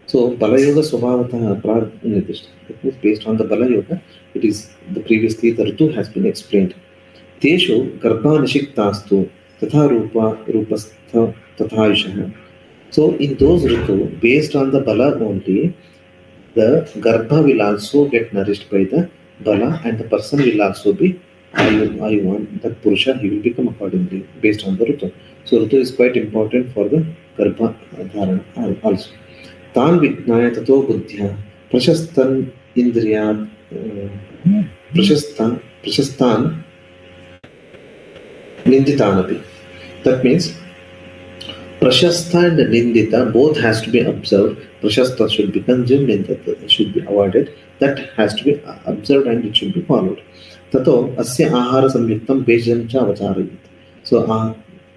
So Bala Yoga Subhavataha Prag Vinirдishta. That means based on the Bala Yoga, it is the previously the Ritu has been explained. Teshu Garbha Nishiktastu Tatha Rupa Rupastha Tathayushaha. So in those Ritu, based on the Bala only, the Garbha will also get nourished by the Bala and the person will also be Ayuvan, that Purusha, he will become accordingly based on the Ritu. So Ritu is quite important for the Garbha Dharana also. Tan Vijnaya Tato Buddhya Prashastan Indriya Prashastan Ninditanapi. That means Prashastha and Nindita both has to be observed. Prashastha should be consumed, Nindita should be avoided. That has to be observed and it should be followed. Tato asya ahara samyuktam beshajam cha avacharayat. So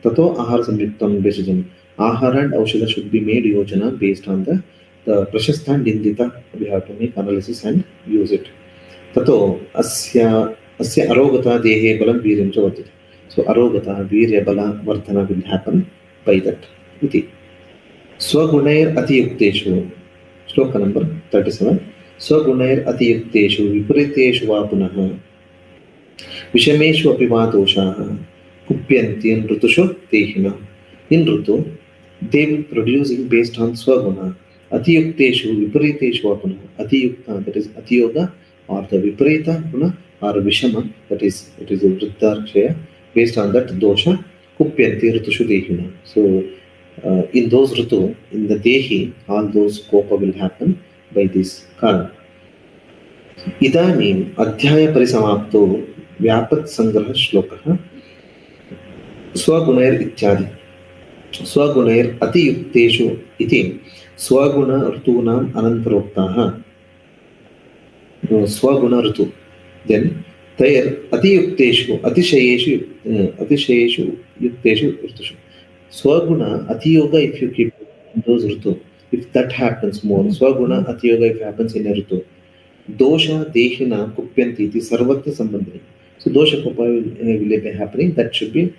tato ahara samyuktam beshajam. Ahara and aushadha should be made yojana based on the prashastha and nindita. We have to make analysis and use it. Tato asya arogata dehe balam viryam cha vartate. So arogata virya bala vartana will happen by that. Iti. Swagunair atiyukteshu. Shloka number 37. Swagunair atiyukteshu vipariteshu va punaha. Vishameshu apiva doshaha kupyanti in Rutushu tehina. In Rutu, they will producing based on Swaguna. Atiyukteshu vipariteshu apuna. Atiyukta, that is Atiyoga, or the Viparita Puna, or Vishama, that is it is a Vriddharkshaya. Based on that dosha, kupyanti Rutushu tehina. So in those Rutu, in the Dehi, all those kopa will happen by this karma. Idanim Adhyaya Parisamapto Vyapat Sangraha Shlokaha Swagunair Ityadi. Swagunair Atiyukteshu iti Swaguna Rutunam Anantaroktaha. Swaguna Rutu. Then Tair Atiyukteshu Atishayeshu Yukteshu Rutushu. Swaguna Atiyoga, if you keep those Rutu, if that happens more, Swaguna Atiyoga if happens in a Rutu. Dosha Dehina Kupyanti iti Sarvatra Sambandhini. So dosha kopa will be happening. That should be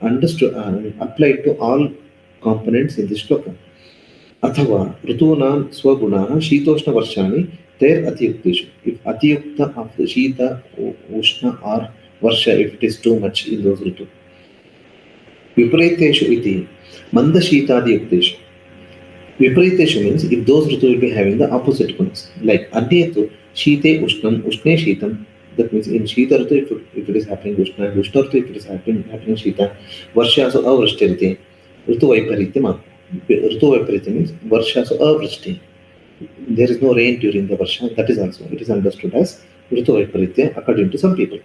understood, applied to all components in this shloka. Athava Rutunam Swagunaha Shitoshna Varshani Tair Atiyukteshu. If Atiyukta of the Shita, Ushna or Varsha, if it is too much in those Rutu. Vipariteshu iti Manda Shitadi Yukteshu. Vipariteshu means if those Rutu will be having the opposite gunas. Like Adyetu Shite Ushnam Ushne Shitam. That means in Shita Rutu, if it is happening Ushna, and Ushna Rutu, if it is happening Shita, Varsha so Avrishtirite, Rutu Vaiparityam. Rutu Vaiparityam means Varsha so Avrishti. There is no rain during the Varsha. That is also, it is understood as Rutu Vaiparitya according to some people.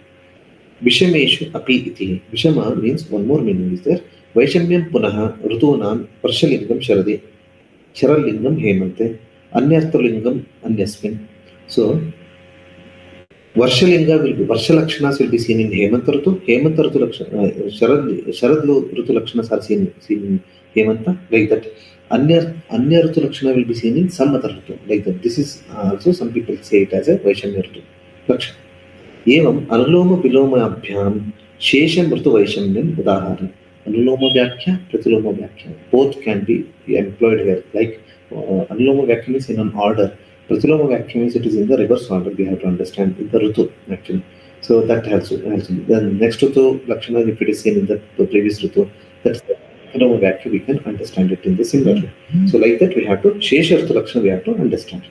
Vishameshu api iti. Vishama means one more meaning is there. Vaishamyam punaha Rutunam Varshalingam Sharadi. Sharalingam Hemante. Anyarthalingam Anyasmin. So, Varshalinga will be, Varsha Lakshanas will be seen in Hemanta Rutu. Hemanta Rutu Lakshana, Sharad Rutu Lakshanas are seen in Hemanta, like that. Anya Rutu Lakshana will be seen in some other Rutu, like that. This is also some people say it as a Vaishamya Rutu Lakshana. Evam Anuloma Viloma Abhyam Shesham Rutu Vaishamyam Udahara. Anuloma Vyakhya, Pratiloma Vyakhya. Both can be employed here. Like Anuloma Vyakhya means in an order. Pratiloma Vyakhya means it is in the reverse order. We have to understand in the Ritu actually. So that helps. Then next Ritu Lakshana, if it is seen in the previous Ritu, that's the Anuloma Vyakhya, we can understand it in the similar way. So like that we have to Shesha Ritu Lakshana we have to understand.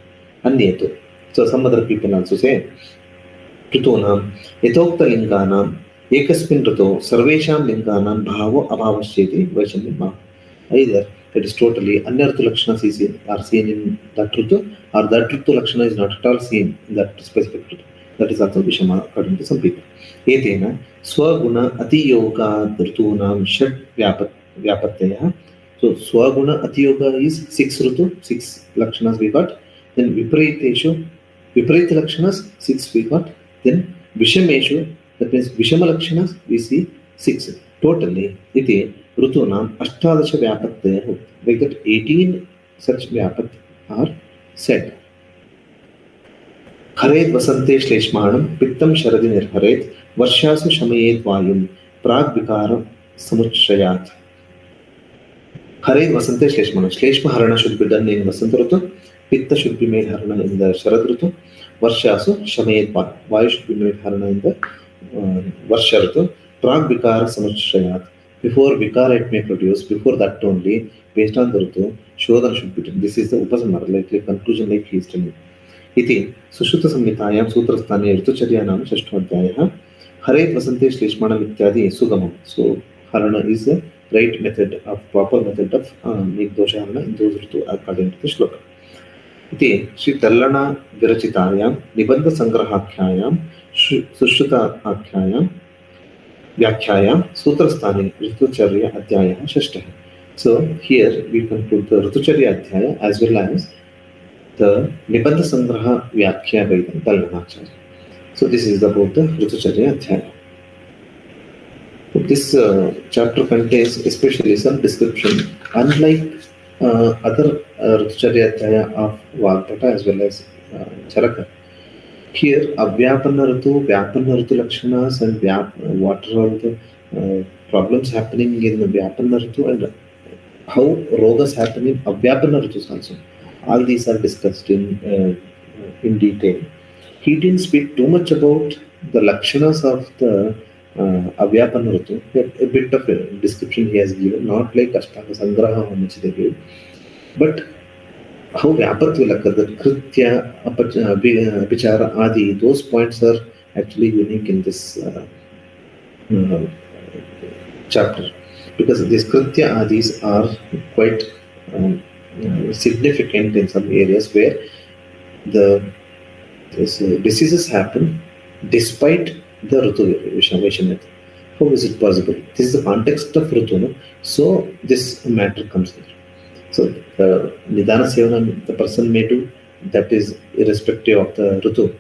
Anyetu. So some other people also say ऋतूनां यथोक्तलिङ्गानाम् एकस्मिन् ऋतौ सर्वेषां लिङ्गानां भावो अभावश्चेति वैषम्यम्. Either it is totally अन्य ऋतु are seen in that ritu, or that ritu lakshana is not at all seen in that specific ritu. That is also vishama according to some people. Etena swaguna atiyoga ऋतूनां षड् vyapattayah. So swaguna atiyoga is 6 ritu, 6 lakshanas we got. Then vipariteshu, viparita lakshanas 6 we got. Then Vishameshu, that means Vishama Lakshanas, we see 6. Totally, iti Rutunam Ashtadasha Vyapattaya. Like that, 18 such Vyapat are said. Hared Vasante Shleshmanam, Pittam Sharadi Nirharet, Varshasu Shamayet Vayum, Prag Vikaram Samuchayat. Hared Vasante Shleshmanam. Shleshma Harana should be done in Vasanta Rutu, Pitta should be made Harana in the Sharad Rutu. Varshasu Shamayet Vayu should be made Harana in the Varsha Ritu. Prag Vikara Samuchayat. Before Vikara it may produce, before that only, based on the Ritu, Shodhana should be done. This is the Upasamara, like conclusion, like he is telling. Iti Sushruta Samhitayam Sutrasthane Ritucharyanam Shashthodhyayah. Haret Vasante Shleshmanam Ityadi Sugamam. So Harana is the right method of proper method of make dosha Harana in those Ritu according to the shloka. इति श्री तल्लना विरचितायां निबंध संग्रहाख्यायां सुश्रुत आख्यायां व्याख्यायां सूत्रस्थाने ऋतुचर्या अध्यायः षष्ठः. So here we conclude the ऋतुचर्या अध्याय as well as the निबंध संग्रह व्याख्या by the Tallana. So this is about the ऋतुचर्या अध्याय. This chapter contains especially some description, unlike other ऋतुचर्या Adhyaya of Vagbhata as well as Charaka. Here, Avyapana Ritu, Vyapana Ritu Lakshanas, and what are all the problems happening in the Vyapana Ritu and how rogas happen in Avyapana Ritus also. All these are discussed in detail. He didn't speak too much about the Lakshanas of the Avyapana Ritu. A bit of a description he has given, not like Ashtanga Sangraha how much they gave, but how Vyapat will occur, that Kritya, Vichara, Adi, those points are actually unique in this chapter, because these Kritya Adis are quite significant in some areas where diseases happen despite the Ritu Vaishamyata. How is it possible? This is the context of Ritu, no? So this matter comes here. So Nidana Sevana the person may do, that is irrespective of the Ritu.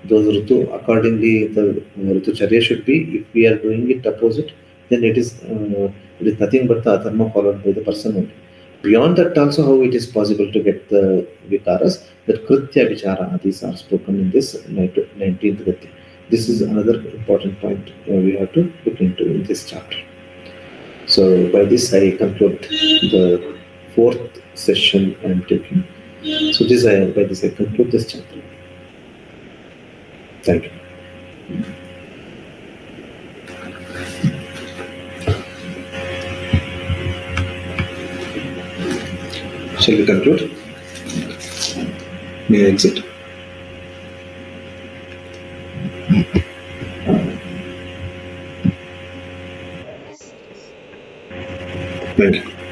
Those Ritu, accordingly the Ritucharya should be, if we are doing it opposite, then it is nothing but the Adharma followed by the person only. Beyond that also how it is possible to get the Vikaras, that Kritya Vichara Adis are spoken in this 19th Gati. This is another important point we have to look into in this chapter. So by this I conclude the 4th session I am taking. So by this I conclude this chapter. Thank you. Shall we conclude? May I exit? Thank you.